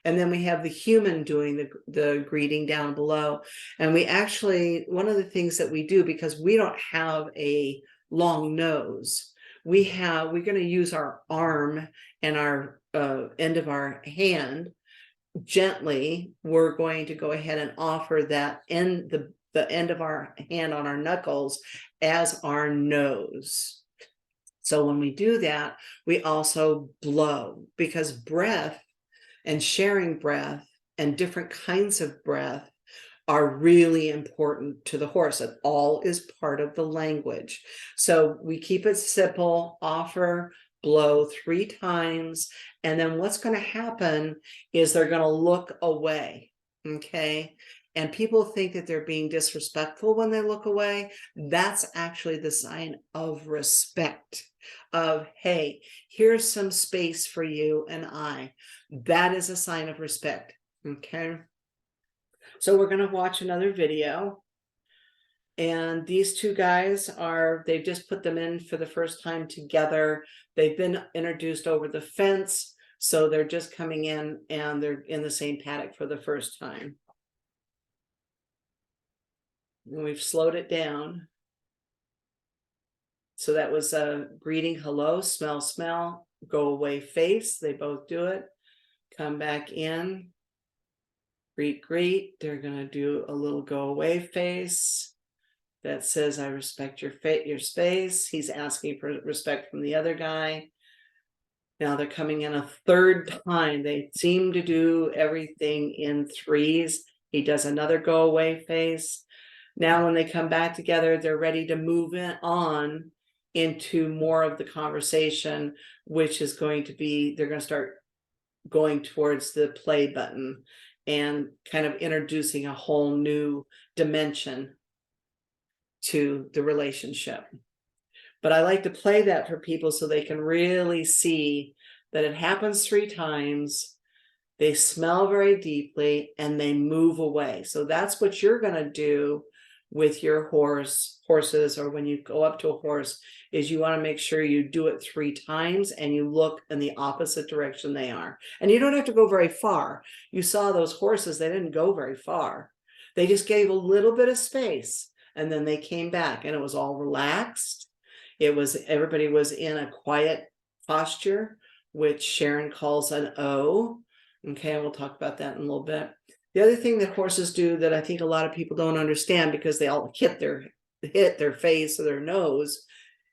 And then we have the human doing the greeting down below. And we actually, one of the things that we do, because we don't have a long nose, we're going to use our arm and our end of our hand gently. We're going to go ahead and offer that the end of our hand on our knuckles as our nose. So when we do that, we also blow, because breath and sharing breath and different kinds of breath are really important to the horse. It all is part of the language. So we keep it simple, offer, blow 3 times. And then what's going to happen is they're going to look away. Okay. and people think that they're being disrespectful when they look away, that's actually the sign of respect, of, hey, here's some space for you and I. That is a sign of respect. Okay. So we're going to watch another video. And these two guys they've just put them in for the first time together. They've been introduced over the fence. So they're just coming in and they're in the same paddock for the first time. And we've slowed it down. So that was a greeting, hello, smell, smell, go away face. They both do it. Come back in. Greet, greet. They're going to do a little go away face that says, I respect your space. He's asking for respect from the other guy. Now they're coming in a third time. They seem to do everything in threes. He does another go away face. Now when they come back together, they're ready to move on into more of the conversation, which is going to be, they're going to start going towards the play button and kind of introducing a whole new dimension to the relationship. But I like to play that for people so they can really see that it happens 3 times. They smell very deeply and they move away. So that's what you're going to do with your horses, or when you go up to a horse, is you want to make sure you do it 3 times and you look in the opposite direction they are. And you don't have to go very far. You saw those horses, they didn't go very far. They just gave a little bit of space and then they came back and it was all relaxed. Everybody was in a quiet posture, which Sharon calls an O. Okay, we'll talk about that in a little bit. The other thing that horses do that I think a lot of people don't understand, because they all hit their face or their nose,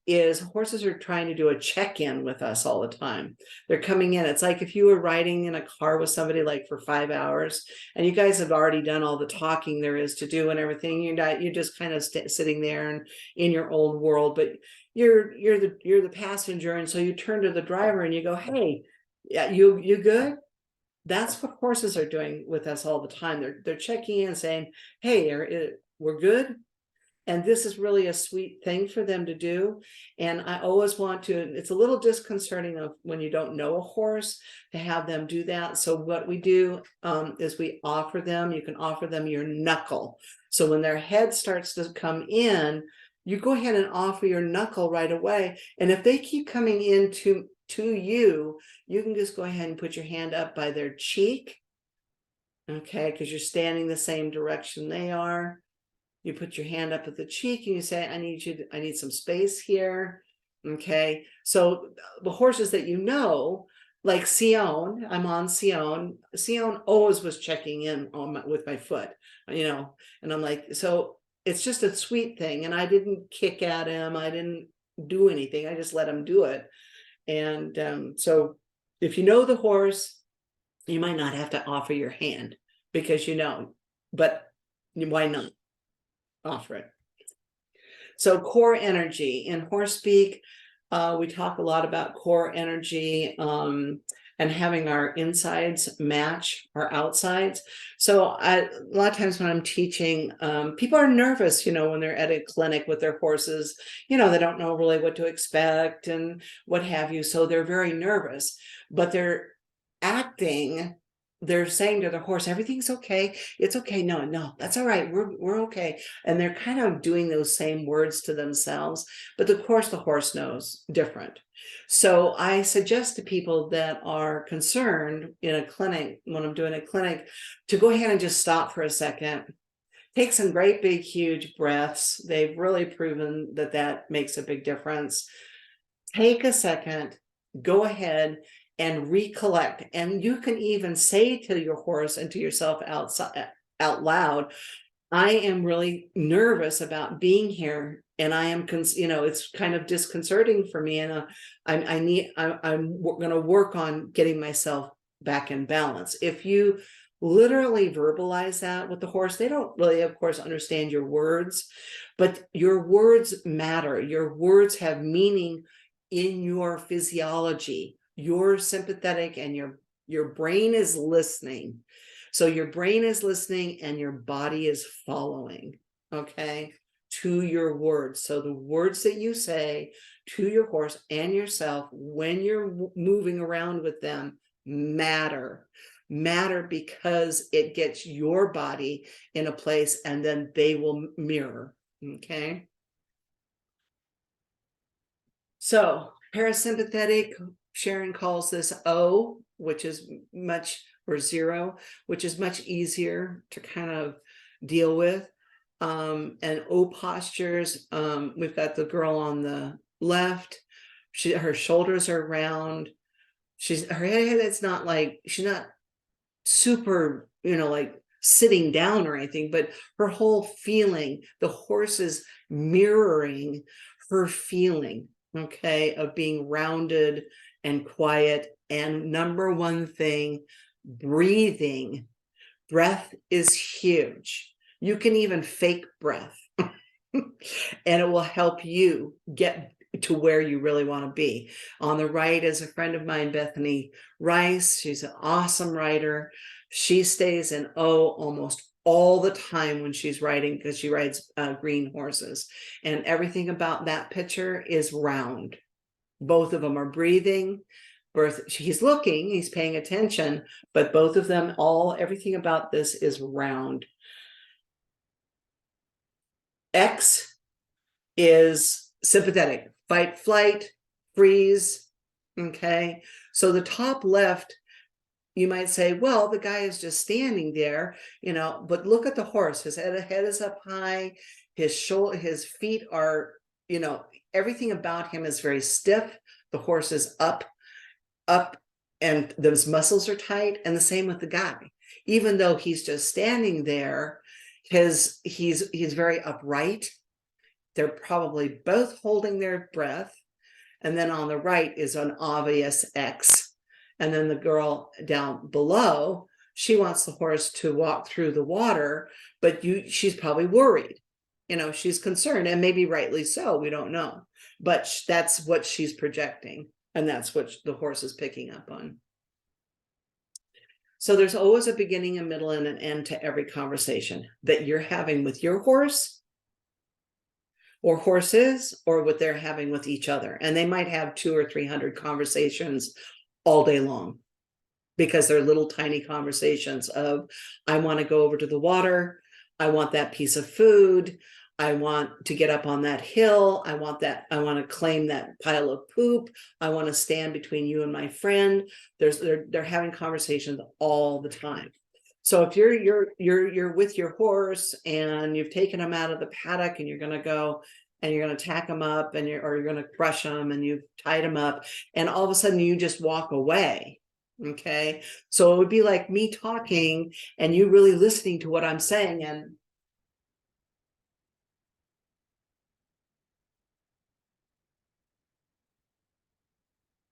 is horses are trying to do a check-in with us all the time. They're coming in. It's like if you were riding in a car with somebody like for 5 hours and you guys have already done all the talking there is to do and everything. You're just kind of sitting there and in your own world, but you're the passenger. And so you turn to the driver and you go, hey, yeah, you good? That's what horses are doing with us all the time. They're checking in and saying, hey, we're good. And this is really a sweet thing for them to do. And I always want to, it's a little disconcerting when you don't know a horse to have them do that. So what we do is we offer them, you can offer them your knuckle. So when their head starts to come in, you go ahead and offer your knuckle right away. And if they keep coming into you, you can just go ahead and put your hand up by their cheek. Okay, because you're standing the same direction they are. You put your hand up at the cheek and you say, I need some space here. Okay. So the horses that you know, like Sion, I'm on Sion. Sion always was checking in with my foot, and I'm like, so it's just a sweet thing. And I didn't kick at him. I didn't do anything. I just let him do it. And so if you know the horse, you might not have to offer your hand because but why not? Offer it. So core energy in horse speak, we talk a lot about core energy and having our insides match our outsides. So a lot of times when I'm teaching, people are nervous, when they're at a clinic with their horses, they don't know really what to expect and what have you. So they're very nervous, but they're saying to the horse, everything's okay. It's okay. No, that's all right. We're okay. And they're kind of doing those same words to themselves, but of course the horse knows different. So I suggest to people that are concerned in a clinic, when I'm doing a clinic, to go ahead and just stop for a second, take some great big huge breaths. They've really proven that makes a big difference. Take a second, go ahead and recollect. And you can even say to your horse and to yourself out loud, I am really nervous about being here. And I am, it's kind of disconcerting for me. And I'm going to work on getting myself back in balance. If you literally verbalize that with the horse, they don't really, of course, understand your words, but your words matter. Your words have meaning in your physiology. You're sympathetic and your brain is listening. So your brain is listening and your body is following, okay, to your words. So the words that you say to your horse and yourself when you're moving around with them matter because it gets your body in a place and then they will mirror, okay? So parasympathetic, Sharon calls this O, which is much, or zero, which is much easier to kind of deal with. And O postures, we've got the girl on the left, her shoulders are round. Her head, it's not like, she's not super, like sitting down or anything, but her whole feeling, the horse is mirroring her feeling, okay, of being rounded and quiet. And number one thing, breathing. Breath is huge. You can even fake breath and it will help you get to where you really want to be. On the right is a friend of mine, Bethany Rice. She's an awesome writer. She stays in O almost all the time when she's riding, because she rides green horses, and everything about that picture is round. Both of them are breathing. He's looking, he's paying attention, but both of them, everything about this is round. X is sympathetic, fight, flight, freeze, okay? So the top left, you might say, well, the guy is just standing there, but look at the horse. His head is up high, his feet are, everything about him is very stiff. The horse is up, and those muscles are tight, and the same with the guy. Even though he's just standing there, he's very upright. They're probably both holding their breath. And then on the right is an obvious X. And then the girl down below, she wants the horse to walk through the water, but she's probably worried. She's concerned, and maybe rightly so, we don't know. But that's what she's projecting, and that's what the horse is picking up on. So there's always a beginning, a middle, and an end to every conversation that you're having with your horse or horses, or what they're having with each other. And they might have 200 or 300 conversations all day long, because they're little tiny conversations of, I want to go over to the water. I want that piece of food. I want to get up on that hill. I want to claim that pile of poop. I want to stand between you and my friend. They're having conversations all the time. So if you're with your horse and you've taken him out of the paddock and you're going to go and you're going to tack him up and you're going to brush him and you've tied him up, and all of a sudden you just walk away. Okay. So it would be like me talking and you really listening to what I'm saying, and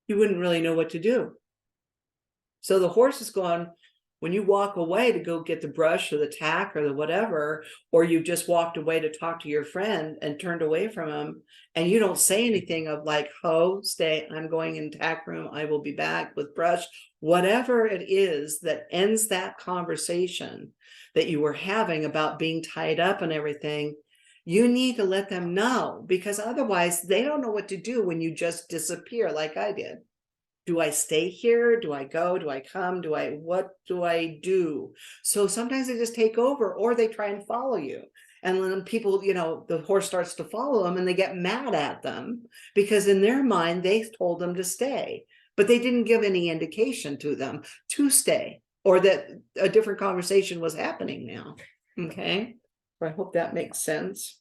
you wouldn't really know what to do. So the horse is going, when you walk away to go get the brush or the tack or the whatever, or you just walked away to talk to your friend and turned away from him, and you don't say anything of like, stay, I'm going in tack room, I will be back with brush, whatever it is that ends that conversation that you were having about being tied up and everything, you need to let them know, because otherwise they don't know what to do when you just disappear like I did. Do I stay here? Do I go? Do I come? What do I do? So sometimes they just take over, or they try and follow you. And then people, the horse starts to follow them and they get mad at them because in their mind, they told them to stay, but they didn't give any indication to them to stay, or that a different conversation was happening now. Okay. I hope that makes sense.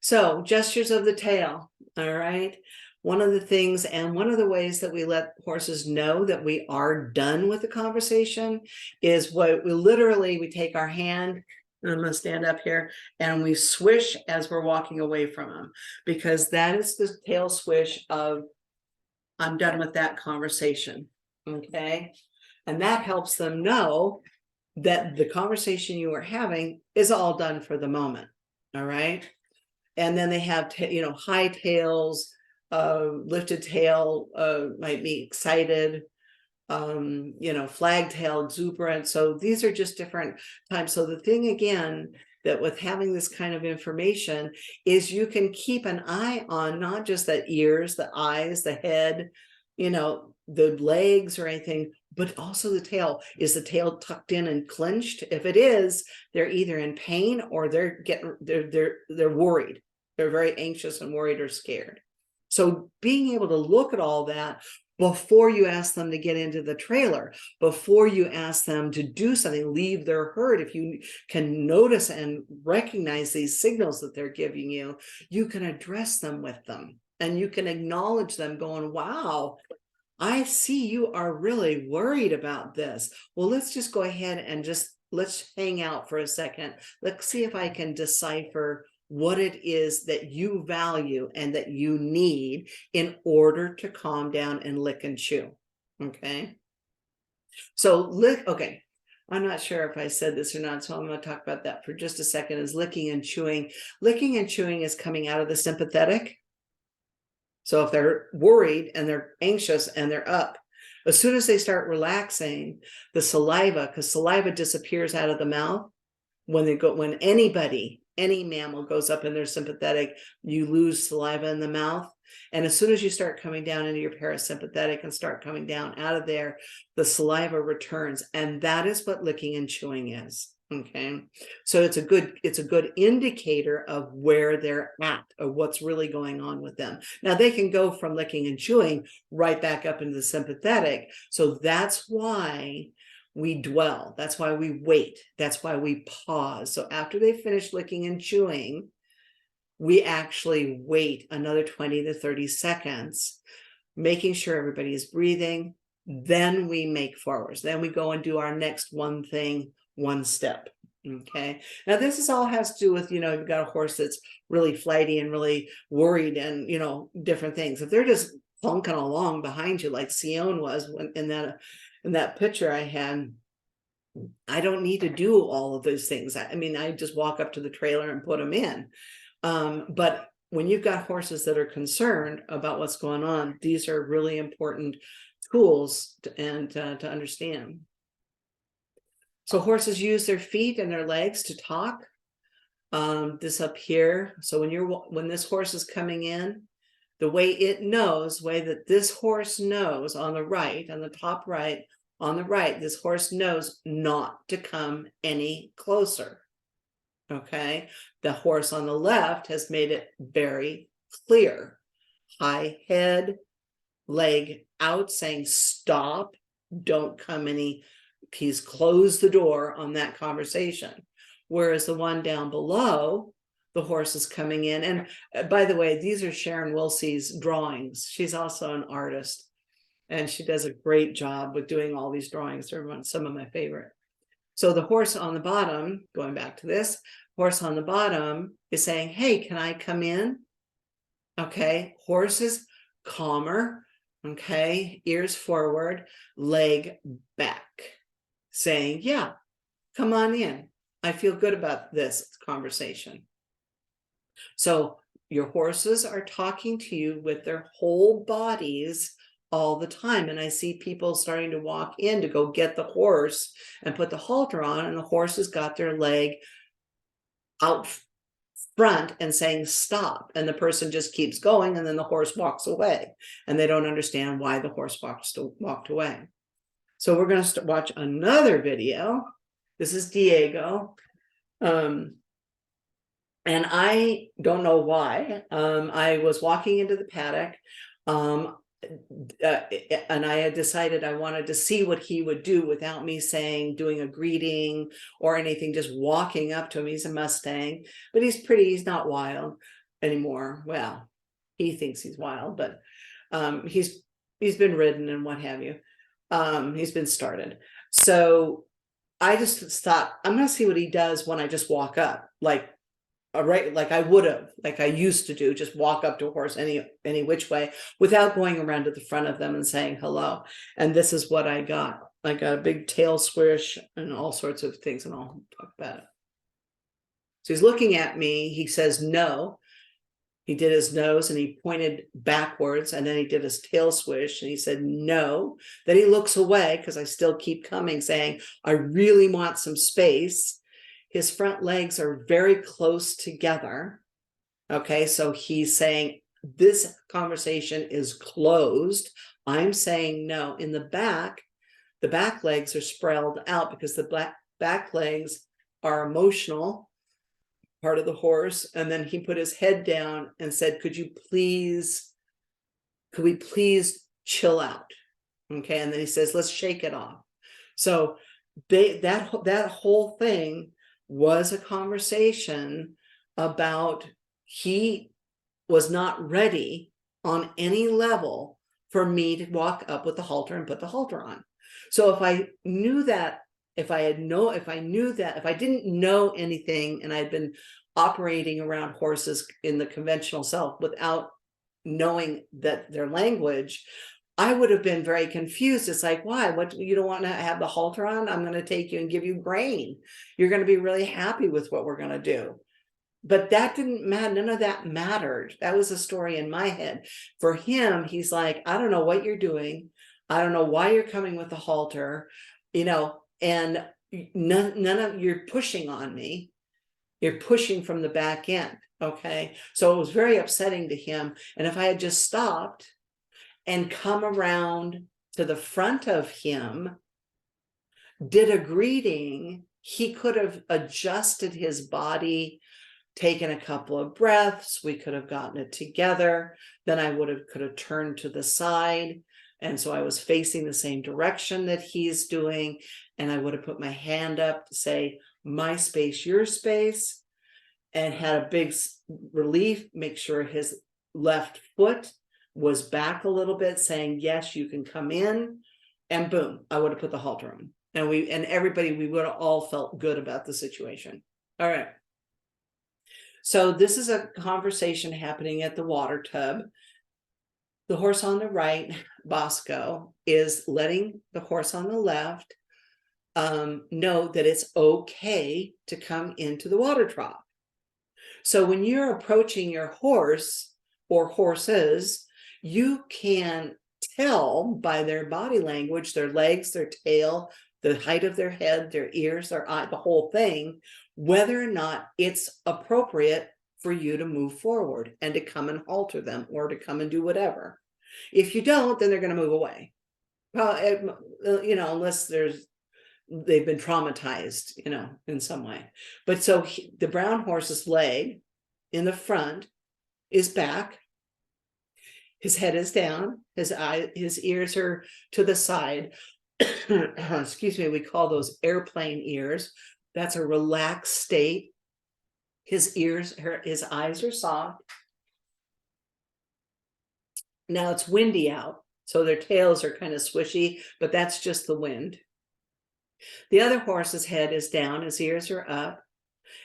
So gestures of the tail. All right. One of the things, and one of the ways that we let horses know that we are done with the conversation is we take our hand, and I'm going to stand up here, and we swish as we're walking away from them, because that is the tail swish of, I'm done with that conversation. Okay. And that helps them know that the conversation you are having is all done for the moment. All right. And then they have, high tails. Lifted tail might be excited. flagtail, exuberant. So these are just different times. So the thing again, that with having this kind of information is you can keep an eye on not just the ears, the eyes, the head, the legs or anything, but also the tail. Is the tail tucked in and clenched? If it is, they're either in pain or they're worried. They're very anxious and worried or scared. So being able to look at all that before you ask them to get into the trailer, before you ask them to do something, leave their herd, if you can notice and recognize these signals that they're giving you, you can address them with them and you can acknowledge them going, wow, I see you are really worried about this. Well, let's just go ahead and let's hang out for a second. Let's see if I can decipher what it is that you value and that you need in order to calm down and lick and chew. Okay. So okay. I'm not sure if I said this or not, so I'm going to talk about that for just a second. Is licking and chewing. Licking and chewing is coming out of the sympathetic. So if they're worried and they're anxious and they're up, as soon as they start relaxing, the saliva, because saliva disappears out of the mouth when any mammal goes up in their sympathetic, you lose saliva in the mouth. And as soon as you start coming down into your parasympathetic and start coming down out of there, the saliva returns. And that is what licking and chewing is. Okay. So it's a good indicator of where they're at or what's really going on with them. Now they can go from licking and chewing right back up into the sympathetic. So that's why we dwell. That's why we wait. That's why we pause. So after they finish licking and chewing, we actually wait another 20 to 30 seconds, making sure everybody is breathing. Then we make forwards. Then we go and do our next one thing, one step. Okay. Now this all has to do with, you've got a horse that's really flighty and really worried and, different things. If they're just plunking along behind you like Sion was in that picture I had, I don't need to do all of those things. I just walk up to the trailer and put them in. But when you've got horses that are concerned about what's going on, these are really important tools to understand. So horses use their feet and their legs to talk. This up here. So when this horse is coming in, the way that this horse knows on the right, on the top right, on the right, this horse knows not to come any closer. Okay. The horse on the left has made it very clear. High head, leg out, saying stop, don't come any. He's closed the door on that conversation. Whereas the one down below, the horse is coming in. And by the way, these are Sharon Wilsey's drawings. She's also an artist. And she does a great job with doing all these drawings. They're some of my favorite. So the horse on the bottom, going back to this, horse on the bottom is saying, hey, can I come in? Okay, horse is calmer. Okay, ears forward, leg back, saying, yeah, come on in. I feel good about this conversation. So your horses are talking to you with their whole bodies all the time. And I see people starting to walk in to go get the horse and put the halter on, and the horse has got their leg out front and saying stop, and the person just keeps going, and then the horse walks away, and they don't understand why the horse walked away. So we're going to watch another video. This is Diego. And I don't know why. I was walking into the paddock, and I had decided I wanted to see what he would do without me doing a greeting or anything, just walking up to him. He's a Mustang, but he's pretty, he's not wild anymore. Well, he thinks he's wild, but he's been ridden and what have you. He's been started. So I just thought, I'm going to see what he does when I just walk up, like I would have, like I used to do, just walk up to a horse any which way without going around to the front of them and saying hello. And this is what I got. I got a big tail swish and all sorts of things, and I'll talk about it. So he's looking at me. He says no. He did his nose and he pointed backwards, and then he did his tail swish and he said, no. Then he looks away because I still keep coming saying, I really want some space. His front legs are very close together. Okay, so he's saying this conversation is closed. I'm saying no. In the back legs are sprawled out because the back legs are emotional part of the horse. And then he put his head down and said, could we please chill out? Okay. And then he says, let's shake it off. So that whole thing was a conversation about he was not ready on any level for me to walk up with the halter and put the halter on. So if I knew that, if I didn't know anything and I'd been operating around horses in the conventional self without knowing that their language, I would have been very confused. It's like, why? What, you don't want to have the halter on? I'm going to take you and give you grain. You're going to be really happy with what we're going to do. But that didn't matter. None of that mattered. That was a story in my head. For him, he's like, I don't know what you're doing. I don't know why you're coming with the halter, and none of you're pushing on me. You're pushing from the back end. Okay. So it was very upsetting to him. And if I had just stopped and come around to the front of him, did a greeting, he could have adjusted his body, taken a couple of breaths, we could have gotten it together. Then I could have turned to the side. And so I was facing the same direction that he's doing. And I would have put my hand up to say, my space, your space, and had a big relief, make sure his left foot was back a little bit, saying, yes, you can come in. And boom, I would have put the halter on. And we would have all felt good about the situation. All right. So this is a conversation happening at the water tub. The horse on the right, Bosco, is letting the horse on the left know that it's okay to come into the water trough. So when you're approaching your horse or horses, you can tell by their body language, their legs, their tail, the height of their head, their ears, their eye, the whole thing, whether or not it's appropriate for you to move forward and to come and halter them or to come and do whatever. If you don't, then they're going to move away. Well, unless they've been traumatized, in some way. But so the brown horse's leg in the front is back. His head is down. His ears are to the side. Excuse me. We call those airplane ears. That's a relaxed state. His eyes are soft. Now it's windy out, so their tails are kind of swishy, but that's just the wind. The other horse's head is down, his ears are up.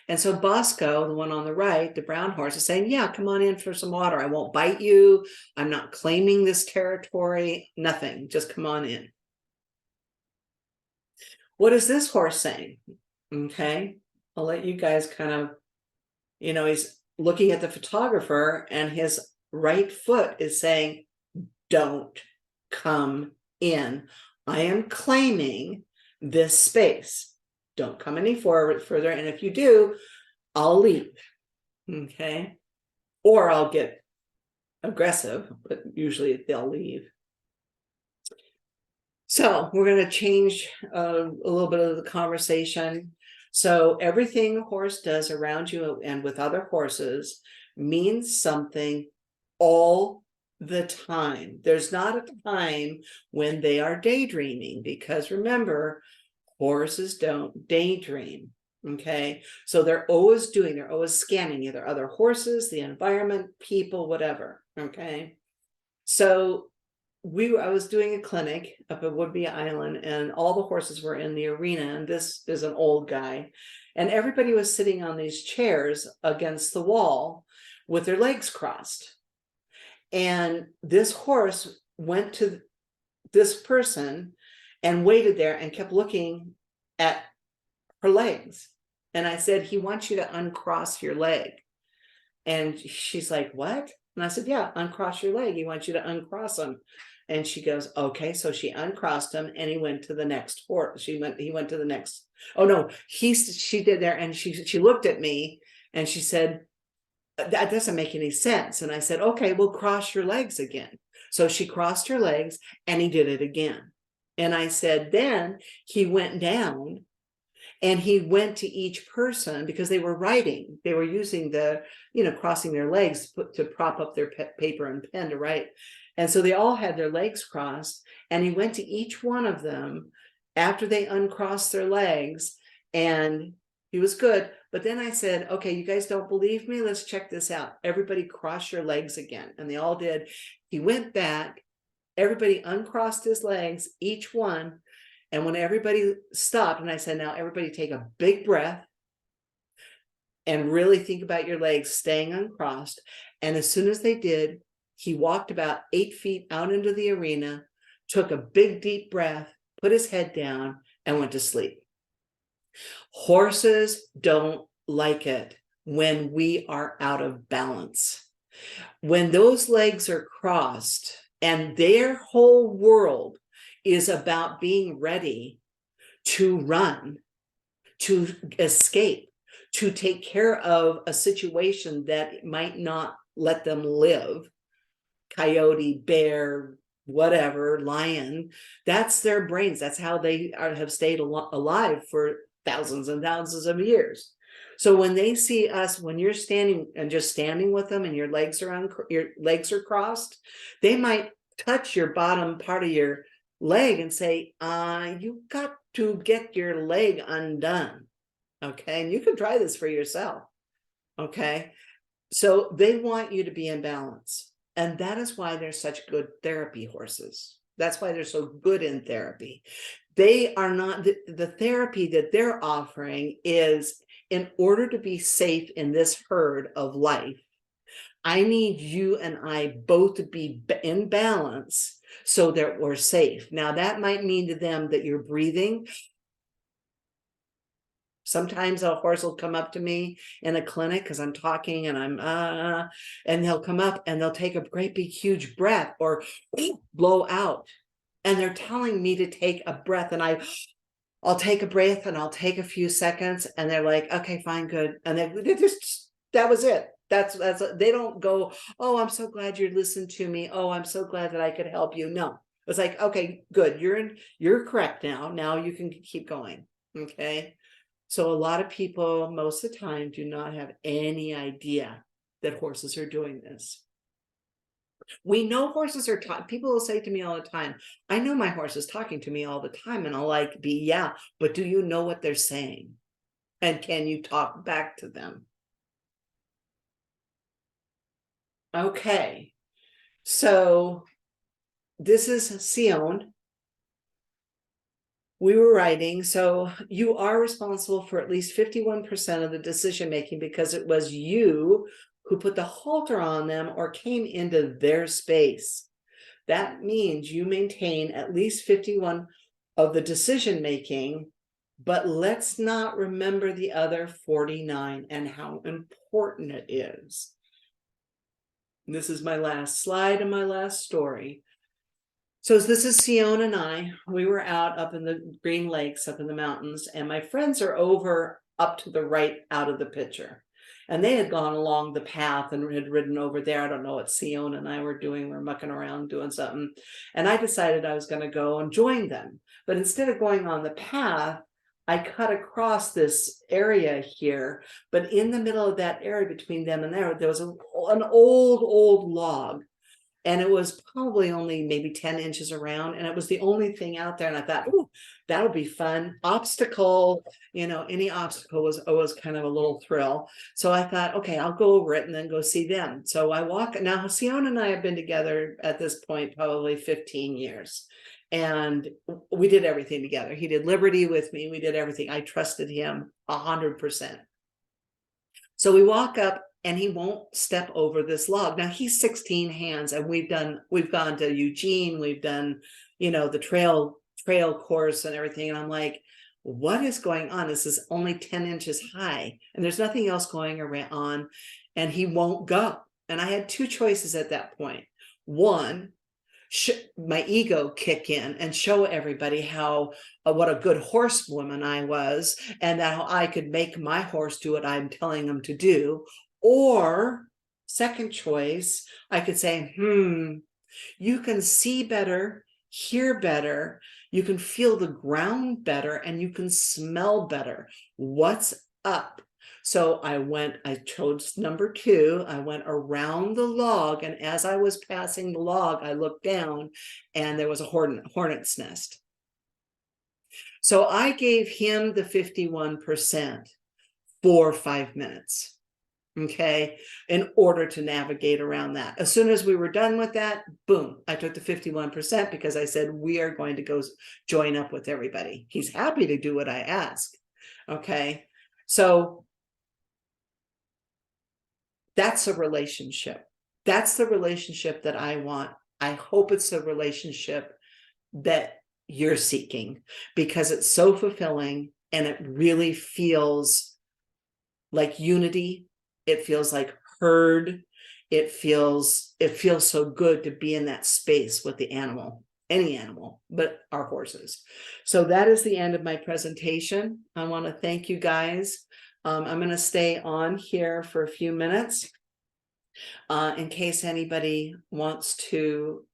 And so Bosco, the one on the right, the brown horse, is saying, yeah, come on in for some water. I won't bite you. I'm not claiming this territory, nothing, just come on in. What is this horse saying? Okay, I'll let you guys kind of, he's looking at the photographer and his right foot is saying, don't come in. I am claiming this space. Don't come any further. And if you do, I'll leave. Okay. Or I'll get aggressive, but usually they'll leave. So we're going to change a little bit of the conversation. So everything a horse does around you and with other horses means something all the time. There's not a time when they are daydreaming, because remember, horses don't daydream. Okay, so they're always scanning either other horses, the environment, people, whatever. Okay, so I was doing a clinic up at Woodby Island, and all the horses were in the arena, and this is an old guy, and everybody was sitting on these chairs against the wall with their legs crossed. And this horse went to this person and waited there and kept looking at her legs. And I said, he wants you to uncross your leg. And she's like, what? And I said, yeah, uncross your leg. He wants you to uncross him. And she goes, okay. So she uncrossed him and he went to the next horse. He went to the next. Oh no, she did there. And she looked at me and she said, that doesn't make any sense. And I said, okay, well, cross your legs again. So she crossed her legs and he did it again. And I said, then he went down and he went to each person because they were writing. They were using the, crossing their legs to prop up their paper and pen to write. And so they all had their legs crossed, and he went to each one of them after they uncrossed their legs, and he was good. But then I said, okay, you guys don't believe me? Let's check this out. Everybody cross your legs again. And they all did. He went back, everybody uncrossed his legs, each one. And when everybody stopped, and I said, now everybody take a big breath and really think about your legs staying uncrossed. And as soon as they did, he walked about 8 feet out into the arena, took a big deep breath, put his head down, and went to sleep. Horses don't like it when we are out of balance. When those legs are crossed and their whole world is about being ready to run, to escape, to take care of a situation that might not let them live, coyote, bear, whatever, lion, that's their brains. That's how they have stayed alive for thousands and thousands of years. So when they see us, when you're standing and just standing with them and your legs are crossed, they might touch your bottom part of your leg and say, you got to get your leg undone. Okay. And you can try this for yourself. Okay. So they want you to be in balance. And that is why they're such good therapy horses. That's why they're so good in therapy. They are not, the therapy that they're offering is, in order to be safe in this herd of life, I need you and I both to be in balance so that we're safe. Now, that might mean to them that you're breathing. Sometimes a horse will come up to me in a clinic because I'm talking and and they'll come up and they'll take a great big huge breath or blow out. And they're telling me to take a breath, and I'll take a breath and I'll take a few seconds, and they're like, okay, fine, good. And they just, that was it. That's they don't go, oh, I'm so glad you listened to me. Oh, I'm so glad that I could help you. No, it's like, okay, good. You're correct now. Now you can keep going. Okay. So a lot of people, most of the time, do not have any idea that horses are doing this. We know horses are talking. People will say to me all the time, I know my horse is talking to me all the time. And I'll yeah, but do you know what they're saying? And can you talk back to them? Okay. So this is Sion. We were writing, so you are responsible for at least 51% of the decision making because it was you who put the halter on them or came into their space. That means you maintain at least 51 of the decision making, but let's not remember the other 49 and how important it is. This is my last slide and my last story. So this is Sion and I. We were out up in the Green Lakes, up in the mountains, and my friends are over up to the right out of the picture. And they had gone along the path and had ridden over there. I don't know what Sion and I were doing. We're mucking around doing something. And I decided I was going to go and join them. But instead of going on the path, I cut across this area here. But in the middle of that area between them and there was an old log. And it was probably only maybe 10 inches around. And it was the only thing out there. And I thought, ooh, that'll be fun. Obstacle, any obstacle was always kind of a little thrill. So I thought, okay, I'll go over it and then go see them. So I walk. Now, Sion and I have been together at this point, probably 15 years. And we did everything together. He did Liberty with me. We did everything. I trusted him 100%. So we walk up. And he won't step over this log. Now he's 16 hands, and we've gone to Eugene, we've done, the trail course and everything. And I'm like, what is going on? This is only 10 inches high, and there's nothing else going on. and he won't go. And I had two choices at that point. One, my ego kick in and show everybody how what a good horsewoman I was, and how I could make my horse do what I'm telling him to do. Or second choice, I could say, you can see better, hear better, you can feel the ground better, and you can smell better. What's up? So I chose number 2. I went around the log, and as I was passing the log, I looked down and there was a hornet's nest. So I gave him the 51% for 5 minutes. Okay, in order to navigate around that. As soon as we were done with that, boom, I took the 51% because I said, we are going to go join up with everybody. He's happy to do what I ask. Okay, so that's a relationship. That's the relationship that I want. I hope it's a relationship that you're seeking, because it's so fulfilling and it really feels like unity. It feels like heard. It feels so good to be in that space with the animal, any animal, but our horses. So that is the end of my presentation. I want to thank you guys. I'm going to stay on here for a few minutes in case anybody wants to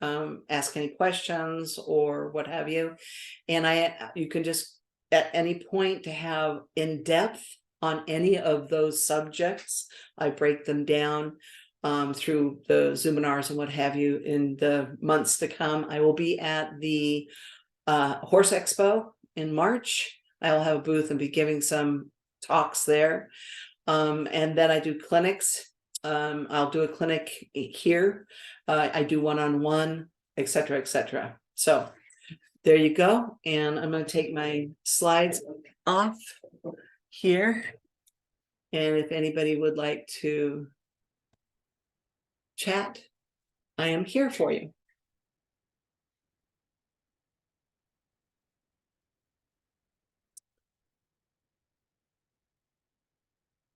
ask any questions or what have you. And you can just at any point to have in depth on any of those subjects. I break them down through the Zoominars and what have you in the months to come. I will be at the Horse Expo in March. I'll have a booth and be giving some talks there. And then I do clinics. I'll do a clinic here. I do one-on-one, etc., etc. So there you go. And I'm going to take my slides off here. And if anybody would like to chat, I am here for you.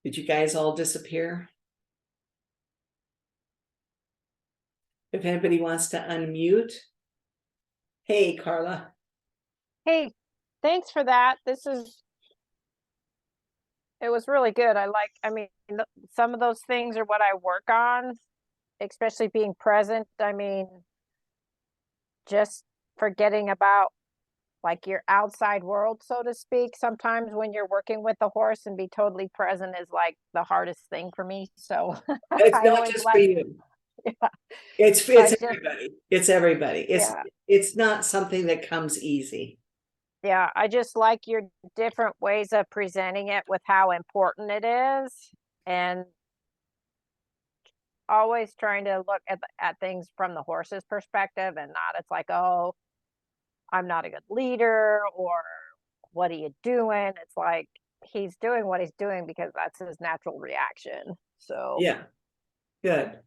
Did you guys all disappear? If anybody wants to unmute. Hey, Carla. Hey, thanks for that. It was really good. I mean, some of those things are what I work on, especially being present. I mean, just forgetting about like your outside world, so to speak. Sometimes when you're working with the horse, and be totally present is like the hardest thing for me. So It's I not always just for like, you. yeah, It's just, everybody. It's everybody. yeah. It's not something that comes easy. Yeah, I just like your different ways of presenting it with how important it is, and always trying to look at things from the horse's perspective, and not it's like, oh, I'm not a good leader, or what are you doing? It's like he's doing what he's doing because that's his natural reaction. So Yeah, good.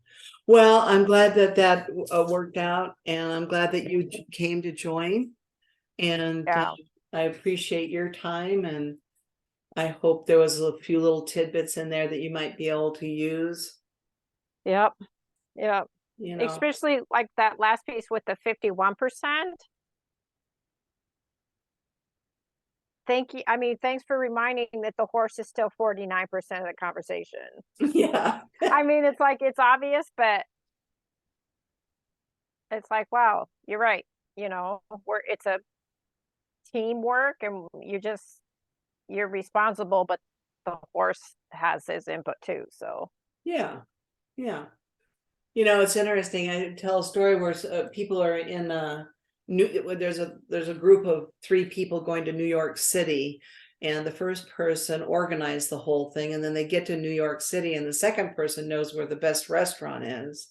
Well, I'm glad that worked out, and I'm glad that you came to join. And yeah, I appreciate your time, and I hope there was a few little tidbits in there that you might be able to use. yep. You know, Especially like that last piece with the 51%. Thank you. I mean, thanks for reminding that the horse is still 49% of the conversation. yeah. I mean, it's like, it's obvious, but it's like, wow, you're right. It's a teamwork, and you're responsible, but the horse has his input too. So Yeah. It's interesting. I tell a story where people are in there's a group of 3 people going to New York City, and the first person organized the whole thing, and then they get to New York City, and the second person knows where the best restaurant is,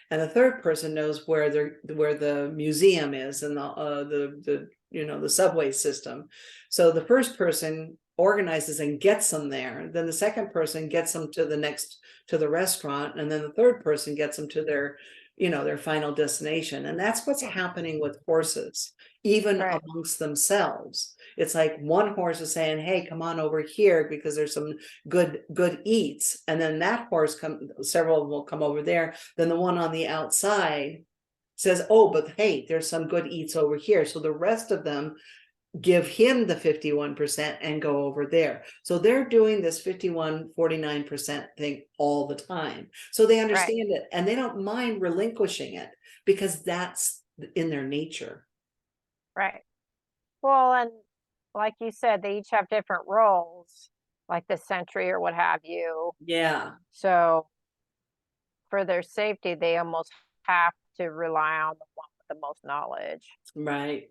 and the third person knows where the museum is, and the subway system. So the first person organizes and gets them there. Then the second person gets them to the restaurant, and then the third person gets them to their, their final destination. And that's what's happening with horses, even Right. amongst themselves. It's like one horse is saying, hey, come on over here because there's some good eats. And then that horse several will come over there. Then the one on the outside says, oh, but hey, there's some good eats over here. So the rest of them give him the 51% and go over there. So they're doing this 51-49% thing all the time. So they understand it and they don't mind relinquishing it because that's in their nature. Right. Well, and like you said, they each have different roles, like the sentry or what have you. Yeah. So for their safety, they almost have to rely on the one with the most knowledge. Right.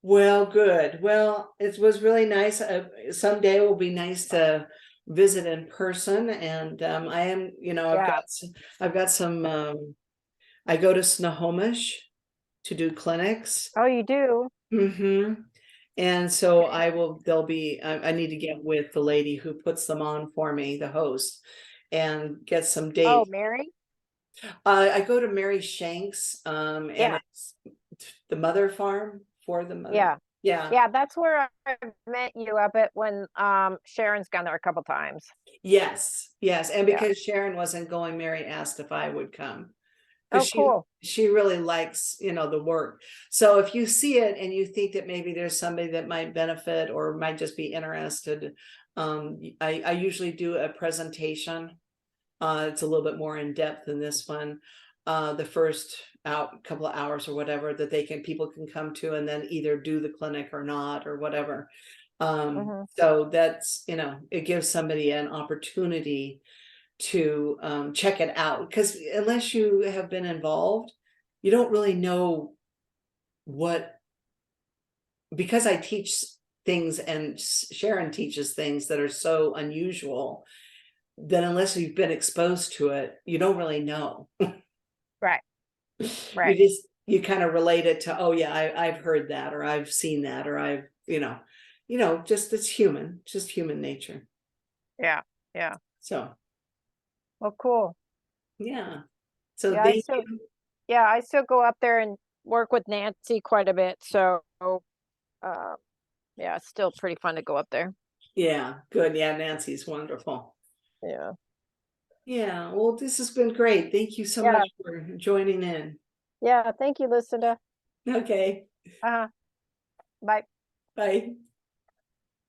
Well, good. Well, it was really nice. Someday it will be nice to visit in person. And I am, I've got some, I go to Snohomish to do clinics. Oh, you do? Mm-hmm. And so I need to get with the lady who puts them on for me, the host, and get some dates. Oh, Mary? I go to Mary Shanks, and it's the mother farm for the mother. Yeah. Yeah. Yeah, that's where I met you up at when Sharon's gone there a couple times. Yes. And because Sharon wasn't going, Mary asked if I would come. Oh, cool. She really likes, the work. So if you see it and you think that maybe there's somebody that might benefit or might just be interested, I usually do a presentation. It's a little bit more in depth than this one. The first couple of hours or whatever that people can come to and then either do the clinic or not or whatever. So that's, it gives somebody an opportunity to check it out, because unless you have been involved, you don't really know because I teach things and Sharon teaches things that are so unusual, then unless you've been exposed to it, you don't really know. Right. Right. You kind of relate it to, oh yeah, I've heard that, or I've seen that, or I've, just it's just human nature. Yeah. So, Well, cool. yeah. So Yeah, thank you. Yeah, I still go up there and work with Nancy quite a bit. So, yeah, it's still pretty fun to go up there. Yeah, good. Yeah, Nancy's wonderful. Yeah. Yeah, well, this has been great. Thank you so Yeah. much for joining in. Yeah. Thank you, Lucinda. Okay, Uh-huh. Bye. bye.